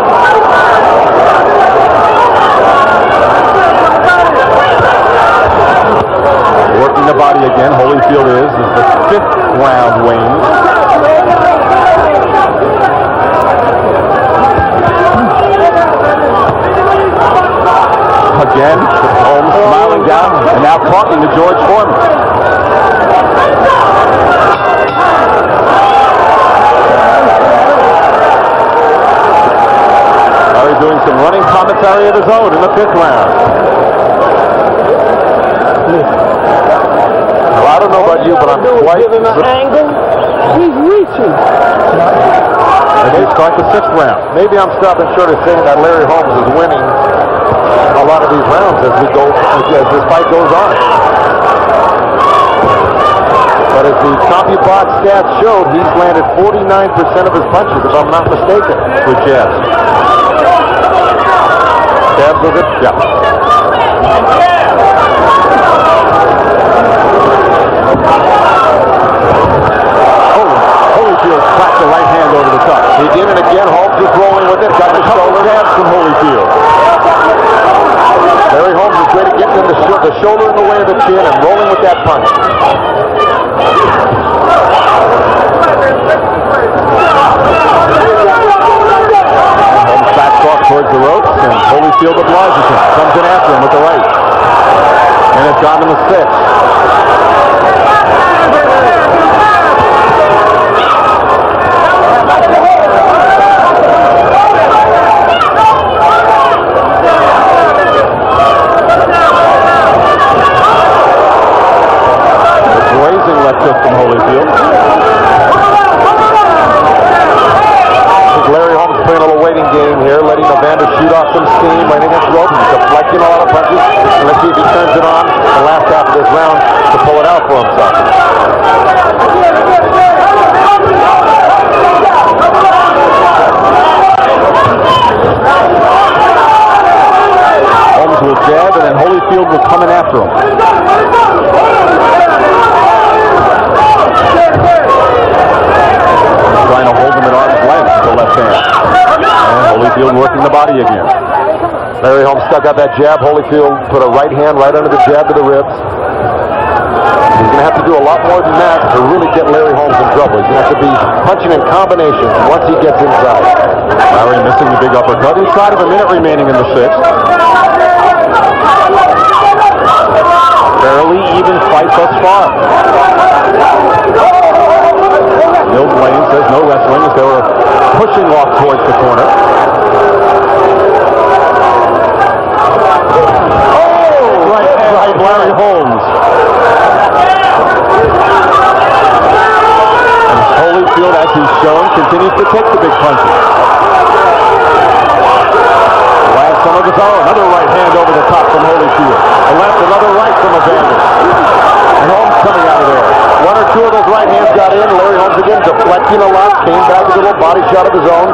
Working the body again, Holyfield is the fifth round wanes. Again, Holmes smiling down and now talking to George Foreman. Larry doing some running commentary of his own in the fifth round. Well, I don't know about you, but I'm quite... Giving an angle, he's reaching. Maybe start the sixth round. Maybe I'm stopping short of saying that Larry Holmes is winning a lot of these rounds as this fight goes on. But as the CompuBox stats showed, he's landed 49% of his punches, if I'm not mistaken. Good jabs. Jabs with it? Yeah. Holyfield cracked the right hand over the top. He did it again. Holmes is rolling with it. Got the shoulder jabs from Holyfield. Larry Holmes is great at getting in the the shoulder in the way of the chin and rolling with that punch. Holmes backs off towards the ropes, and Holyfield obliges him. Comes in after him with the right. And it's gone to the 6. Blazing left hook from Holyfield. Larry Holmes playing a little waiting game here, letting Evander shoot off some steam, right against ropes, deflecting a lot of punches. And let's see if he turns it on the last half of this round to pull it out for himself. Holmes will jab, and then Holyfield will come in after him. Trying to hold him at arm's length with the left hand. And Holyfield working the body again. Larry Holmes stuck out that jab. Holyfield put a right hand right under the jab to the ribs. He's going to have to do a lot more than that to really get Larry Holmes in trouble. He's going to have to be punching in combinations once he gets inside. Larry missing the big uppercut. Inside of a minute remaining in the 6th. Fairly even fight thus far. Mills Lane says no wrestling as they were pushing off towards the corner. Right, Larry Holmes. And Holyfield, as he's shown, continues to take the big punches. Lands some of his own. Another right hand over the top from Holyfield. And lands another right from Evander. And Holmes coming out of there. One or two of those right hands got in. Larry Holmes again deflecting a lot. Came back with a little body shot of his own.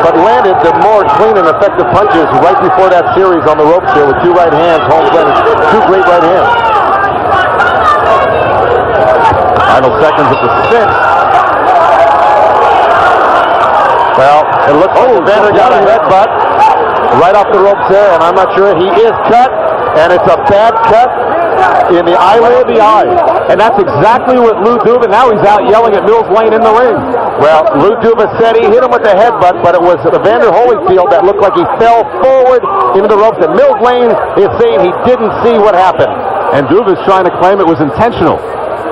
But landed the more clean and effective punches right before that series on the ropes here with 2 right hands. Holmes landed 2 great right hands. Final seconds at the 6th. Well, it looks like Evander got a headbutt right off the ropes there, and I'm not sure he is cut, and it's a bad cut in the eyelid of the eye. And that's exactly what Lou Duva, now he's out yelling at Mills Lane in the ring. Well, Lou Duva said he hit him with the headbutt, but it was Evander Holyfield that looked like he fell forward into the ropes, and Mills Lane is saying he didn't see what happened. And Duva's trying to claim it was intentional.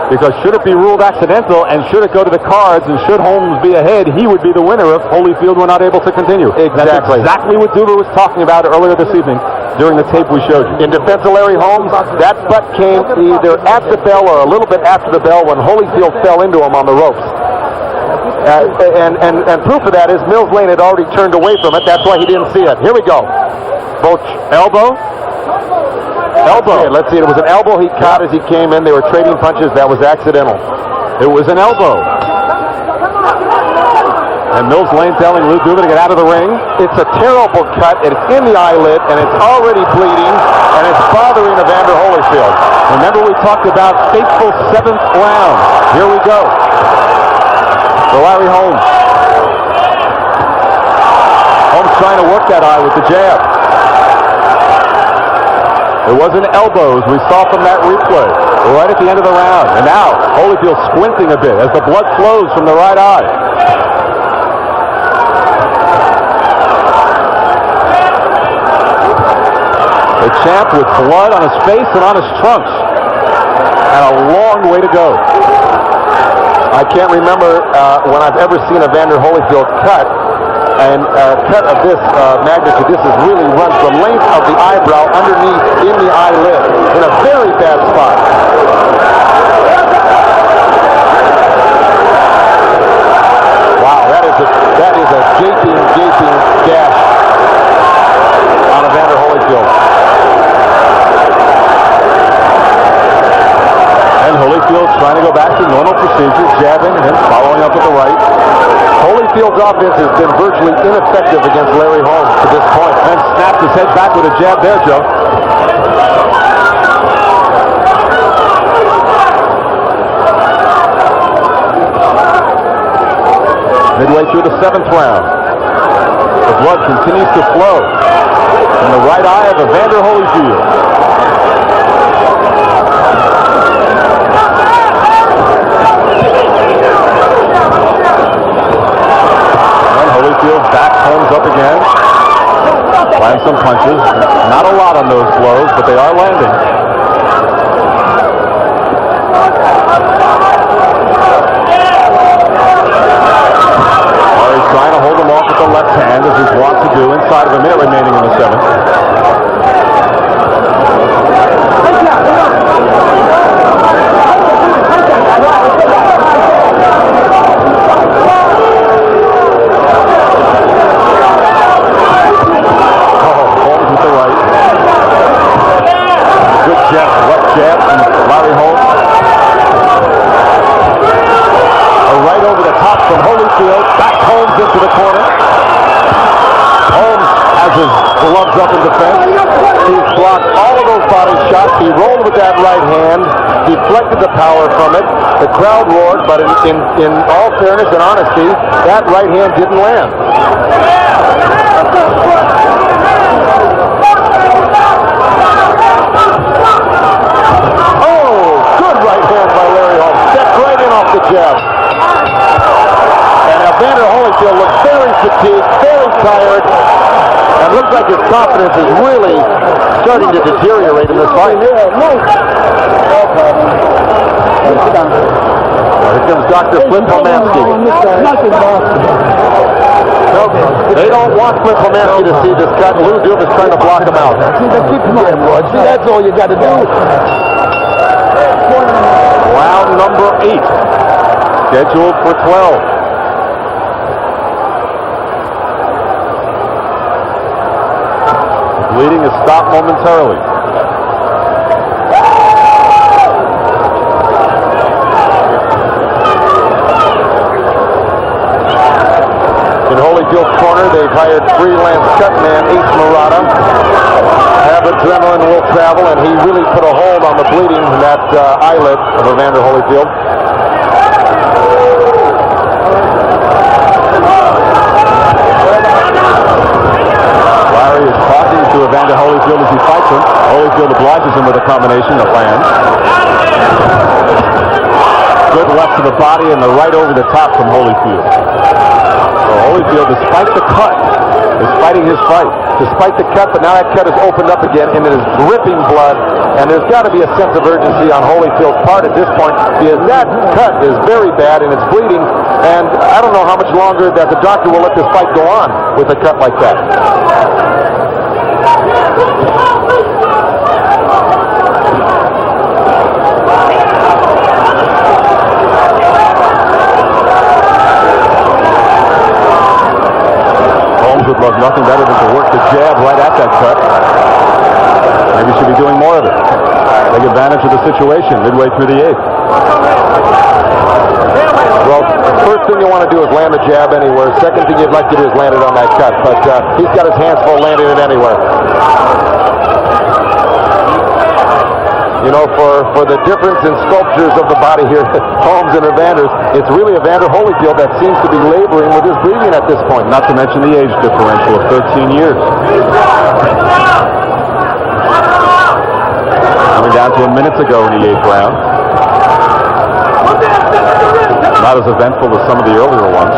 Because should it be ruled accidental and should it go to the cards and should Holmes be ahead, he would be the winner if Holyfield were not able to continue. Exactly. That's exactly what Duva was talking about earlier this evening during the tape we showed you. In defense of Larry Holmes, that butt came either at the bell or a little bit after the bell when Holyfield fell into him on the ropes. And proof of that is Mills Lane had already turned away from it. That's why he didn't see it. Here we go. Both elbow. Elbow. Okay, let's see. It was an elbow he caught as he came in. They were trading punches. That was accidental. It was an elbow. And Mills Lane telling Lou Duva to get out of the ring. It's a terrible cut. It's in the eyelid, and it's already bleeding, and it's bothering Evander Holyfield. Remember we talked about fateful 7th round. Here we go. For Larry Holmes. Holmes trying to work that eye with the jab. It was an elbow, as we saw from that replay, right at the end of the round. And now, Holyfield squinting a bit as the blood flows from the right eye. The champ with blood on his face and on his trunks. And a long way to go. I can't remember when I've ever seen Evander Holyfield cut. And cut of this magnitude, this is really runs the length of the eyebrow underneath in the eyelid in a very bad spot. Wow, that is a gaping gash on Evander Holyfield. And Holyfield trying to go back to normal procedures, jabbing and then following up with the right. Holyfield's offense has been virtually ineffective against Larry Holmes to this point. And snapped his head back with a jab there, Joe. Midway through the 7th round. The blood continues to flow from the right eye of Evander Holyfield. landing. Murray's trying to hold him off with the left hand, as he's wont to do, inside of a minute remaining in the 7th. Jab from Larry Holmes. A right over the top from Holyfield. Back Holmes into the corner. Holmes has his gloves up in defense. He's blocked all of those body shots. He rolled with that right hand, deflected the power from it. The crowd roared, but in all fairness and honesty, that right hand didn't land. The jab. And Evander Holyfield looks very fatigued, very tired, and looks like his confidence is really starting to deteriorate in this fight. Here comes Dr. Flip Pomansky. They don't want Flip Pomansky to see this cut. Lou Doom is trying to block him out. See, that's all you got to do. Round number 8, scheduled for 12. Bleeding is stopped momentarily. In Holyfield's corner, they've hired freelance cutman Ace Murata. Adrenaline will travel, and he really put a hold on the bleeding in that eyelid of Evander Holyfield. Larry is talking to Evander Holyfield as he fights him. Holyfield obliges him with a combination that lands. Good left to the body and the right over the top from Holyfield. So Holyfield, despite the cut, is fighting his fight. Despite the cut, but now that cut is opened up again and it is dripping blood. And there's got to be a sense of urgency on Holyfield's part at this point, because that cut is very bad and it's bleeding. And I don't know how much longer that the doctor will let this fight go on with a cut like that. Would love nothing better than to work the jab right at that cut. Maybe should be doing more of it. Take advantage of the situation midway through the 8th. Well, first thing you want to do is land a jab anywhere. Second thing you'd like to do is land it on that cut. But he's got his hands full landing it anywhere. You know, for the difference in sculptures of the body here, Holmes and Evander's, it's really Evander Holyfield that seems to be laboring with his breathing at this point. Not to mention the age differential of 13 years. Coming down to a minute to go in the 8th round. Not as eventful as some of the earlier ones.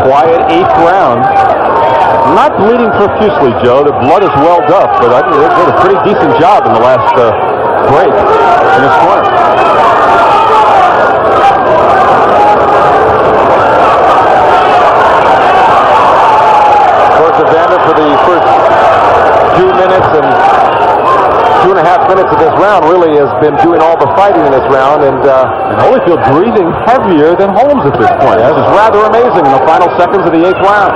Quiet 8th round. Not bleeding profusely, Joe. The blood is welled up, but I think they did a pretty decent job in the last break in his corner. Of course, Evander for the first 2 minutes and 2.5 minutes of this round really has been doing all the fighting in this round, and Holyfield breathing heavier than Holmes at this point. This is rather amazing in the final seconds of the 8th round.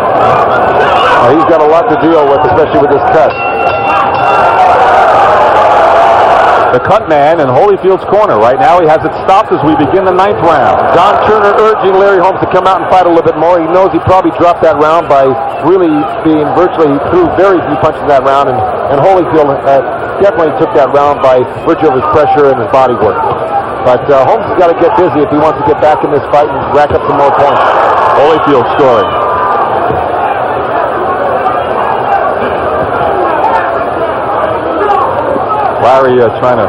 He's got a lot to deal with, especially with this cut. The cut man in Holyfield's corner. Right now he has it stopped as we begin the 9th round. Don Turner urging Larry Holmes to come out and fight a little bit more. He knows he probably dropped that round by really being virtually, he threw very few punches in that round, and Holyfield definitely took that round by virtue of his pressure and his body work. But Holmes has got to get busy if he wants to get back in this fight and rack up some more points. Holyfield scoring. Larry trying to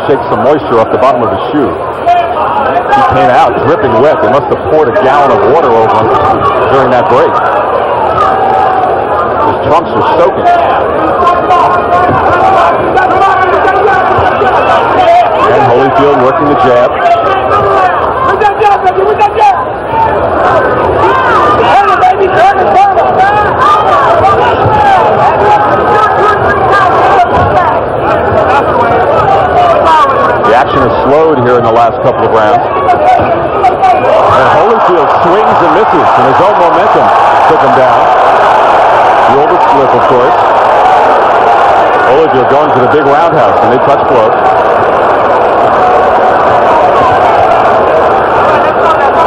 shake some moisture off the bottom of his shoe. He came out dripping wet. They must have poured a gallon of water over him during that break. His trunks were soaking. And Holyfield working the jab. The action has slowed here in the last couple of rounds. And Holyfield swings and misses, and his own momentum took him down. The oldest slip, of course. Holyfield going to the big roundhouse, and they touch gloves.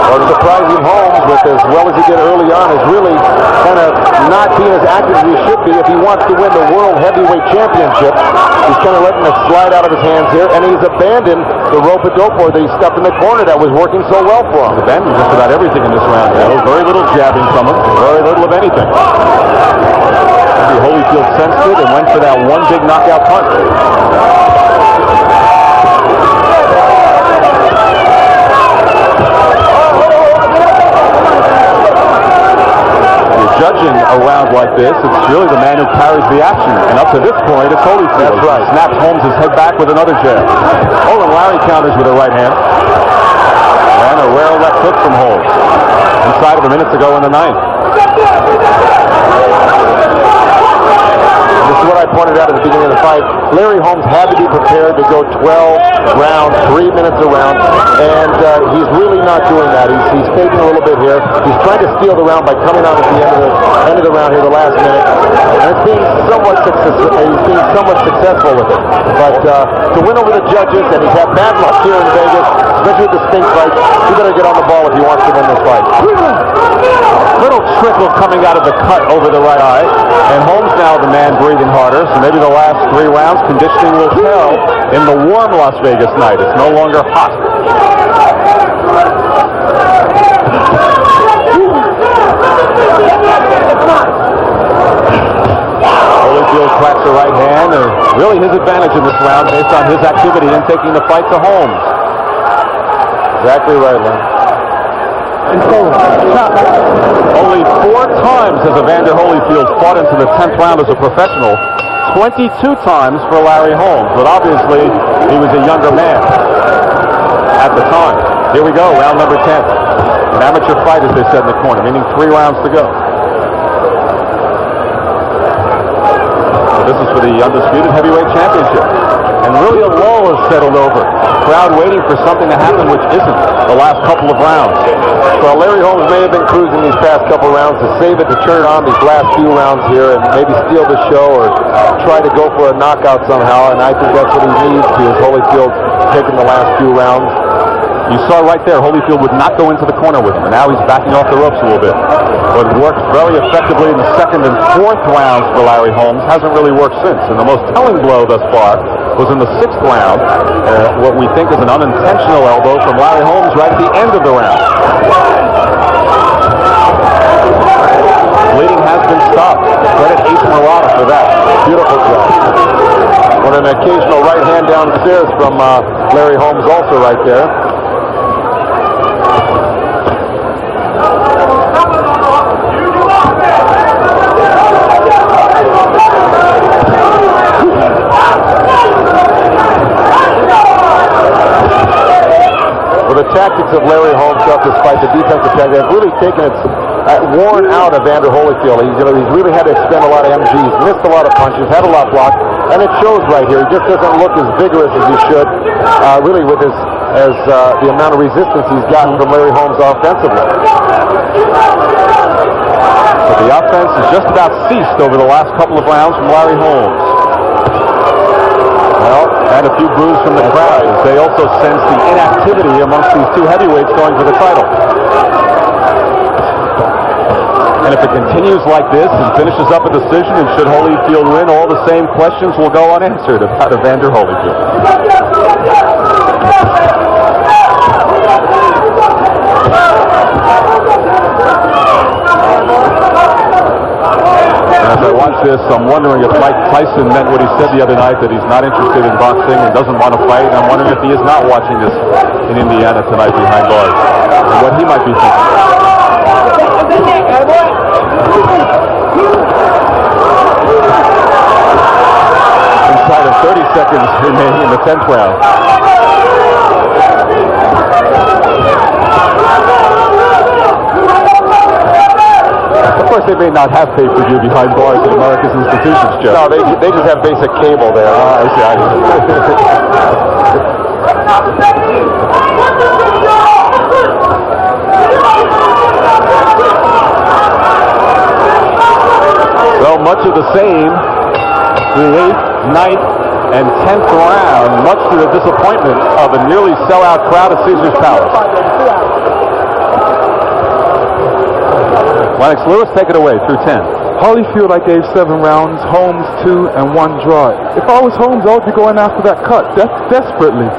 Well, surprising Holmes, with as well as he did early on, is really kind of not being as active as he should be if he wants to win the World Heavyweight Championship. He's kind of letting it slide out of his hands here, and he's abandoned the rope-a-dope or the stuff in the corner that was working so well for him. Abandoned just about everything in this round. Very little jabbing from him, very little of anything. Maybe Holyfield sensed it and went for that one big knockout punch. Judging a round like this, it's really the man who carries the action. And up to this point, it's Holyfield. That's right. Snaps Holmes' head back with another jab. Oh, and Larry counters with a right hand. And a rare left hook from Holmes. Inside of a minute to go in the ninth. This is what I pointed out at the beginning of the fight. Larry Holmes had to be prepared to go 12 rounds, 3 minutes a round, and he's really not doing that. He's taking a little bit here. He's trying to steal the round by coming out at the end of the round here, the last minute, and it's being somewhat successful. He's being somewhat successful with it. But to win over the judges, and he's had bad luck here in Vegas, especially with the stink fight, he better get on the ball if he wants to win this fight. Little trickle coming out of the cut over the right eye, and Holmes now the man breathing harder, so maybe the last 3 rounds conditioning will tell in the warm Las Vegas night. It's no longer hot. Holyfield cracks the right hand, and really his advantage in this round based on his activity in taking the fight to Holmes. Exactly right, Len. Only 4 times has Evander Holyfield fought into the 10th round as a professional. 22 times for Larry Holmes, but obviously he was a younger man at the time. Here we go, round number 10. An amateur fight, as they said in the corner, meaning 3 rounds to go. So this is for the undisputed heavyweight championship. And really a lull has settled over. Crowd waiting for something to happen which isn't the last couple of rounds. Well, Larry Holmes may have been cruising these past couple rounds to save it to turn it on these last few rounds here and maybe steal the show or try to go for a knockout somehow, and I think that's what he needs to, is Holyfield taking the last few rounds. You saw right there, Holyfield would not go into the corner with him, and now he's backing off the ropes a little bit. But it worked very effectively in the 2nd and 4th rounds for Larry Holmes. Hasn't really worked since. And the most telling blow thus far was in the 6th round, what we think is an unintentional elbow from Larry Holmes right at the end of the round. Bleeding has been stopped. Credit Ace Murata for that. Beautiful job. With an occasional right hand downstairs from Larry Holmes also right there. The tactics of Larry Holmes throughout this fight, the defensive tactics, have really taken its worn out of Evander Holyfield. He's really had to expend a lot of MGs, missed a lot of punches, had a lot blocked, and it shows right here. He just doesn't look as vigorous as he should, really, with the amount of resistance he's gotten from Larry Holmes offensively. But the offense has just about ceased over the last couple of rounds from Larry Holmes. Well, and a few boos from the crowd as they also sense the inactivity amongst these 2 heavyweights going for the title. And if it continues like this and finishes up a decision, and should Holyfield win, all the same questions will go unanswered about Evander Holyfield. And as I watch watch this, I'm wondering if Mike Tyson meant what he said the other night, that he's not interested in boxing and doesn't want to fight. And I'm wondering if he is not watching this in Indiana tonight behind bars, and what he might be thinking. Inside of 30 seconds remaining in the 10th round. Of course, they may not have pay-per-view behind bars at America's institutions, Joe. No, they just have basic cable there. I see. Well, much of the same. The 8th, 9th, and 10th round, much to the disappointment of a nearly sellout crowd at Caesars Palace. Lennox Lewis, take it away through 10. Holyfield, I gave 7 rounds. Holmes, 2 and 1 draw. If I was Holmes, I would be going after that cut desperately.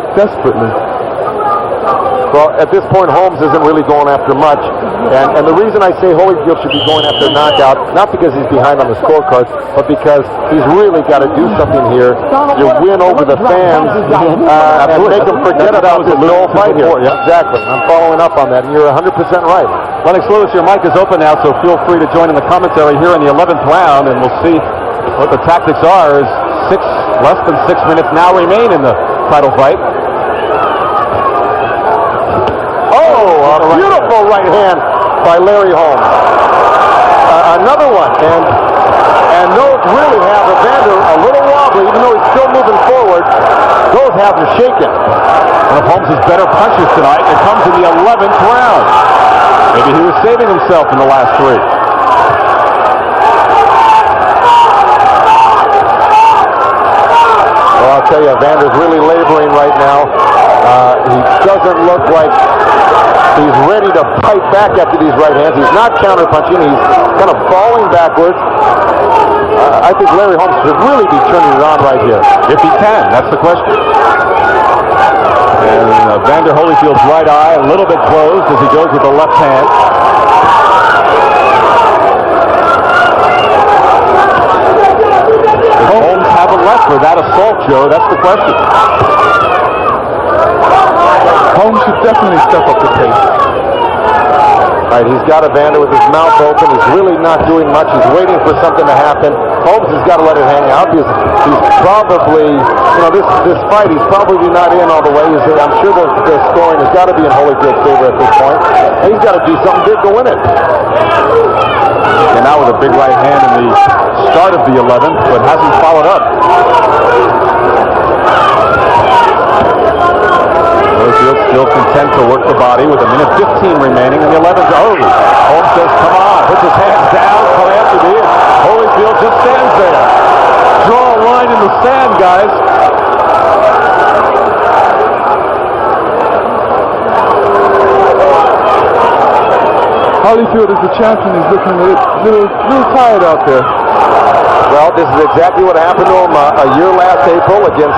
Well, at this point, Holmes isn't really going after much. And the reason I say Holyfield should be going after a knockout, not because he's behind on the scorecards, but because he's really got to do something here. You win over the fans and make them forget about this no fight here. Yeah. Exactly. I'm following up on that, and you're 100% right. Lennox Lewis, your mic is open now, so feel free to join in the commentary here in the 11th round, and we'll see what the tactics are as less than 6 minutes now remain in the title fight. Oh, a beautiful right hand by Larry Holmes. Another one, and those really have Evander a little wobbly, even though he's still moving forward. Those have him shaking. One of Holmes' better punches tonight. It comes in the 11th round. Maybe he was saving himself in the last 3. Well, I'll tell you, Evander's really laboring right now. He doesn't look like he's ready to fight back after these right hands. He's not counterpunching. He's kind of falling backwards. I think Larry Holmes should really be turning it on right here. If he can, that's the question. And Evander Holyfield's right eye a little bit closed as he goes with the left hand. Does Holmes have a left for that assault, Joe? That's the question. Holmes should definitely step up the pace. Right, he's got Evander with his mouth open. He's really not doing much. He's waiting for something to happen. Holmes has got to let it hang out because he's probably, this fight, he's probably not in all the way. I'm sure the scoring has got to be in Holyfield's favor at this point. And he's got to do something big to win it. And now with a big right hand in the start of the 11th, but hasn't followed up. Holyfield still content to work the body with 1:15 remaining in the 11th. Oh, Holmes says, come on, puts his hands down, come after me, and Holyfield just stands there. Draw a line in the sand, guys. Holyfield is the champion. He's looking a little tired out there. Well, this is exactly what happened to him a year last April against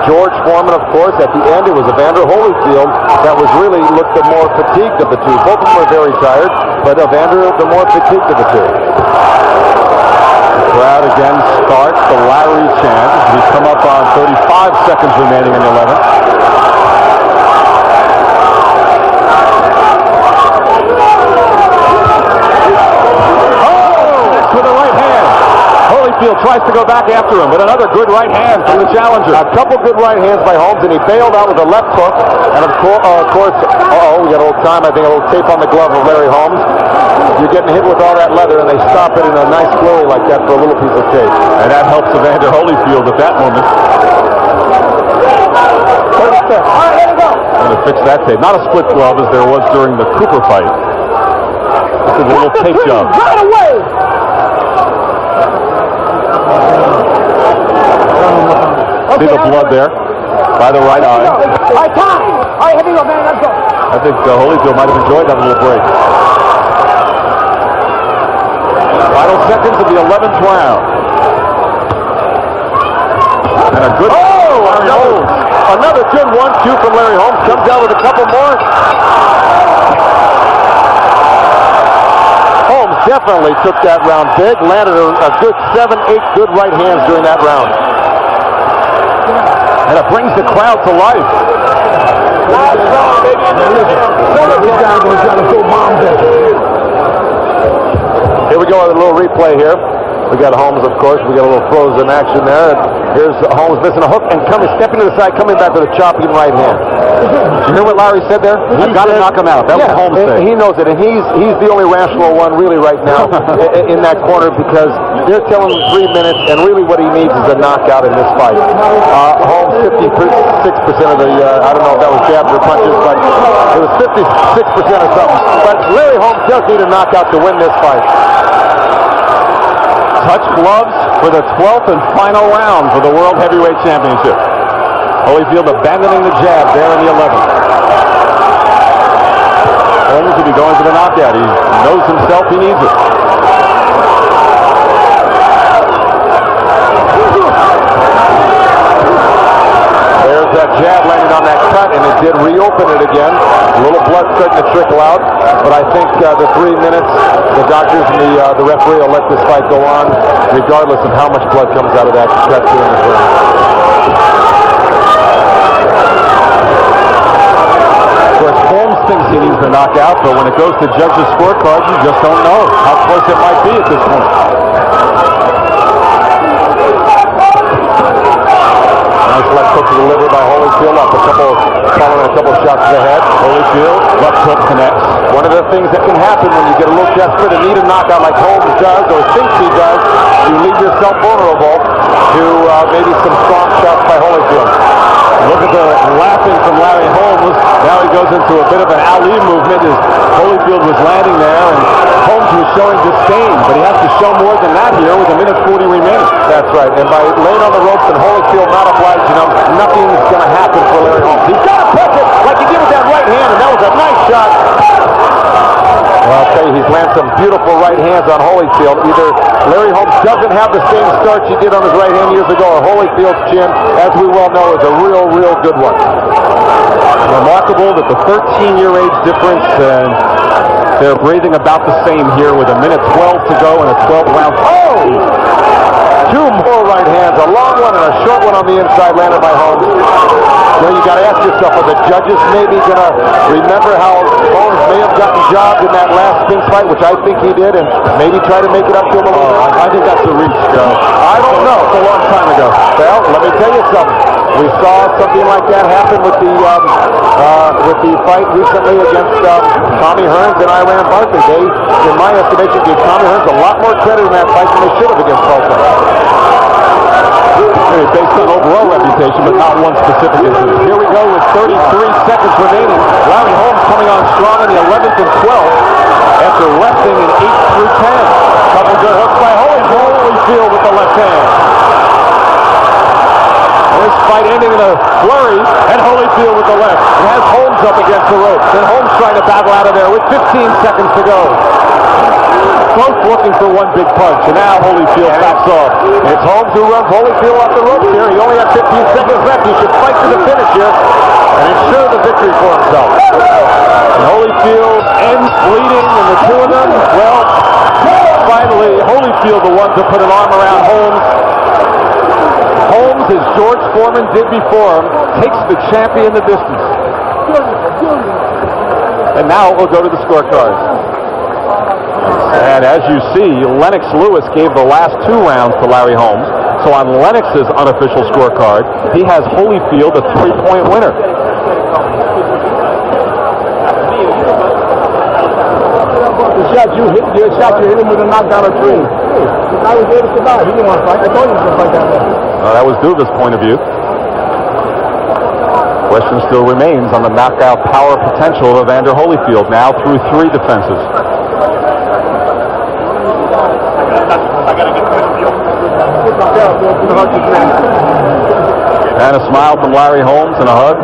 George Foreman, of course. At the end, it was Evander Holyfield that was really looked the more fatigued of the two. Both of them were very tired, but Evander the more fatigued of the two. The crowd again starts the Larry chant. He's come up on 35 seconds remaining in the 11th. Holyfield tries to go back after him, but another good right hand from the challenger. A couple good right hands by Holmes, and he bailed out with a left hook. And of course, we got a little time. I think a little tape on the glove of Larry Holmes. You're getting hit with all that leather, and they stop it in a nice flurry like that for a little piece of tape. And that helps Evander Holyfield at that moment. All right, here we go. Going to fix that tape. Not a split glove as there was during the Cooper fight. This is a little tape job. Right away. See the blood there by the right eye. All right, time. All right, here we go, man. Let's go. I think Holyfield might have enjoyed that little break. Final seconds of the 11th round. And a good... Another good 1-2 from Larry Holmes. Comes down with a couple more. Holmes definitely took that round big. Landed a good 7, 8 good right hands during that round. And it brings the crowd to life. Here we go with a little replay here. We got Holmes, of course. We got a little frozen action there. Here's Holmes missing a hook and stepping to the side, coming back with a chopping right hand. Did you hear what Larry said there? I've got to knock him out. That was Holmes' thing. He knows it, and he's the only rational one really right now in that corner, because they're telling him 3 minutes, and really what he needs is a knockout in this fight. Holmes, 56% of the, I don't know if that was jabs or punches, but it was 56% or something. But Larry Holmes does need a knockout to win this fight. Touch gloves for the 12th and final round for the World Heavyweight Championship. Holyfield abandoning the jab there in the 11th. Holmes will be going for the knockout. He knows himself he needs it. There's that jab landing on that cut, and it did reopen it again. A little blood starting to trickle out, but I think the 3 minutes, the doctors and the referee will let this fight go on, regardless of how much blood comes out of that cut during this round. Of course, Holmes thinks he needs a knockout, but when it goes to judges' scorecards, you just don't know how close it might be at this point. Nice left hook to the liver by Holyfield, following a couple shots to the head. Holyfield, left hook connects. One of the things that can happen when you get a little desperate and need a knockout like Holmes does, or thinks he does, you leave yourself vulnerable to maybe some strong shots by Holyfield. Look at the laughing from Larry Holmes. Now he goes into a bit of an Ali movement as Holyfield was landing there, and Holmes was showing disdain, but he has to show more than that here with 1:40 remaining. That's right, and by laying on the ropes and Holyfield not obliged, nothing's going to happen for Larry Holmes. He's got to press it like he did with that right hand, and that was a nice shot. Well, I'll tell you, he's landed some beautiful right hands on Holyfield. Either Larry Holmes doesn't have the same starch he did on his right hand years ago, or Holyfield's chin, as we well know, is a real good one. Remarkable that the 13-year age difference, and they're breathing about the same here with 1:12 to go in a 12th round. Oh! 2 more right hands, a long one and a short one on the inside, landed by Holmes. You got to ask yourself, are the judges maybe going to remember how Holmes may have gotten jobbed in that last Spinks fight, which I think he did, and maybe try to make it up to him a little bit? I think that's a reach, Joe. I don't know. It's a long time ago. Well, let me tell you something. We saw something like that happen with the fight recently against Tommy Hearns and Iran Barkley. They, in my estimation, gave Tommy Hearns a lot more credit in that fight than they should have against Barkley. Based on overall reputation, but not one specific incident. Here we go with 33 seconds remaining. Larry Holmes coming on strong in the 11th and 12th after resting in 8 through 10. Couple good hooks by Holyfield with the left hand. This fight ending in a flurry, and Holyfield with the left. It has Holmes up against the ropes, and Holmes trying to battle out of there with 15 seconds to go. Both looking for one big punch, and now Holyfield backs off. It's Holmes who runs Holyfield off the ropes here. He only has 15 seconds left. He should fight to the finish here and ensure the victory for himself. And Holyfield ends bleeding, and the two of them, well, finally, Holyfield the one to put an arm around Holmes. Holmes, as George Foreman did before him, takes the champion the distance. And now we'll go to the scorecards. And as you see, Lennox Lewis gave the last 2 rounds to Larry Holmes. So on Lennox's unofficial scorecard, he has Holyfield a 3-point winner. The shot you hit him with a knockdown of 3. The guy was able to survive. He didn't want to fight. I told him to fight that way. That was Duva's point of view. Question still remains on the knockout power potential of Evander Holyfield, now through 3 defenses. And a smile from Larry Holmes and a hug.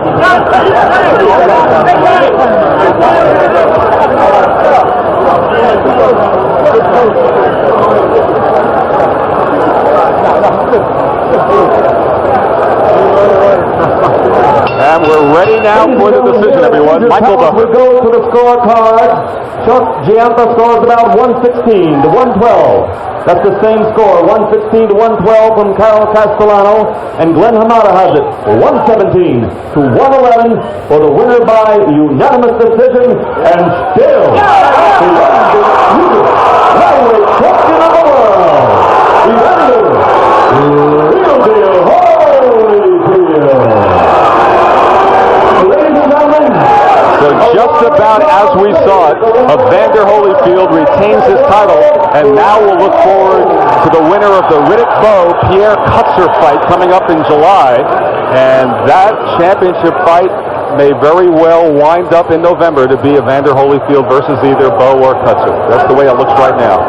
And And we're ready now for the decision, everyone. Michael We Buffer. go to the scorecard. Chuck Giampa scores about 116 to 112. That's the same score, 116 to 112 from Carol Castellano, and Glenn Hamada has it 117 to 111 for the winner by unanimous decision, and still the undisputed heavyweight champion of the world, Evander Real Deal Holyfield. Ladies and gentlemen, So just about as we saw it, Evander Holyfield retains his title, and now we'll look forward to the winner of the Riddick Bowe Pierre Kutzer fight coming up in July, and that championship fight may very well wind up in November to be Evander Holyfield versus either Bowe or Kutzer. That's the way it looks right now.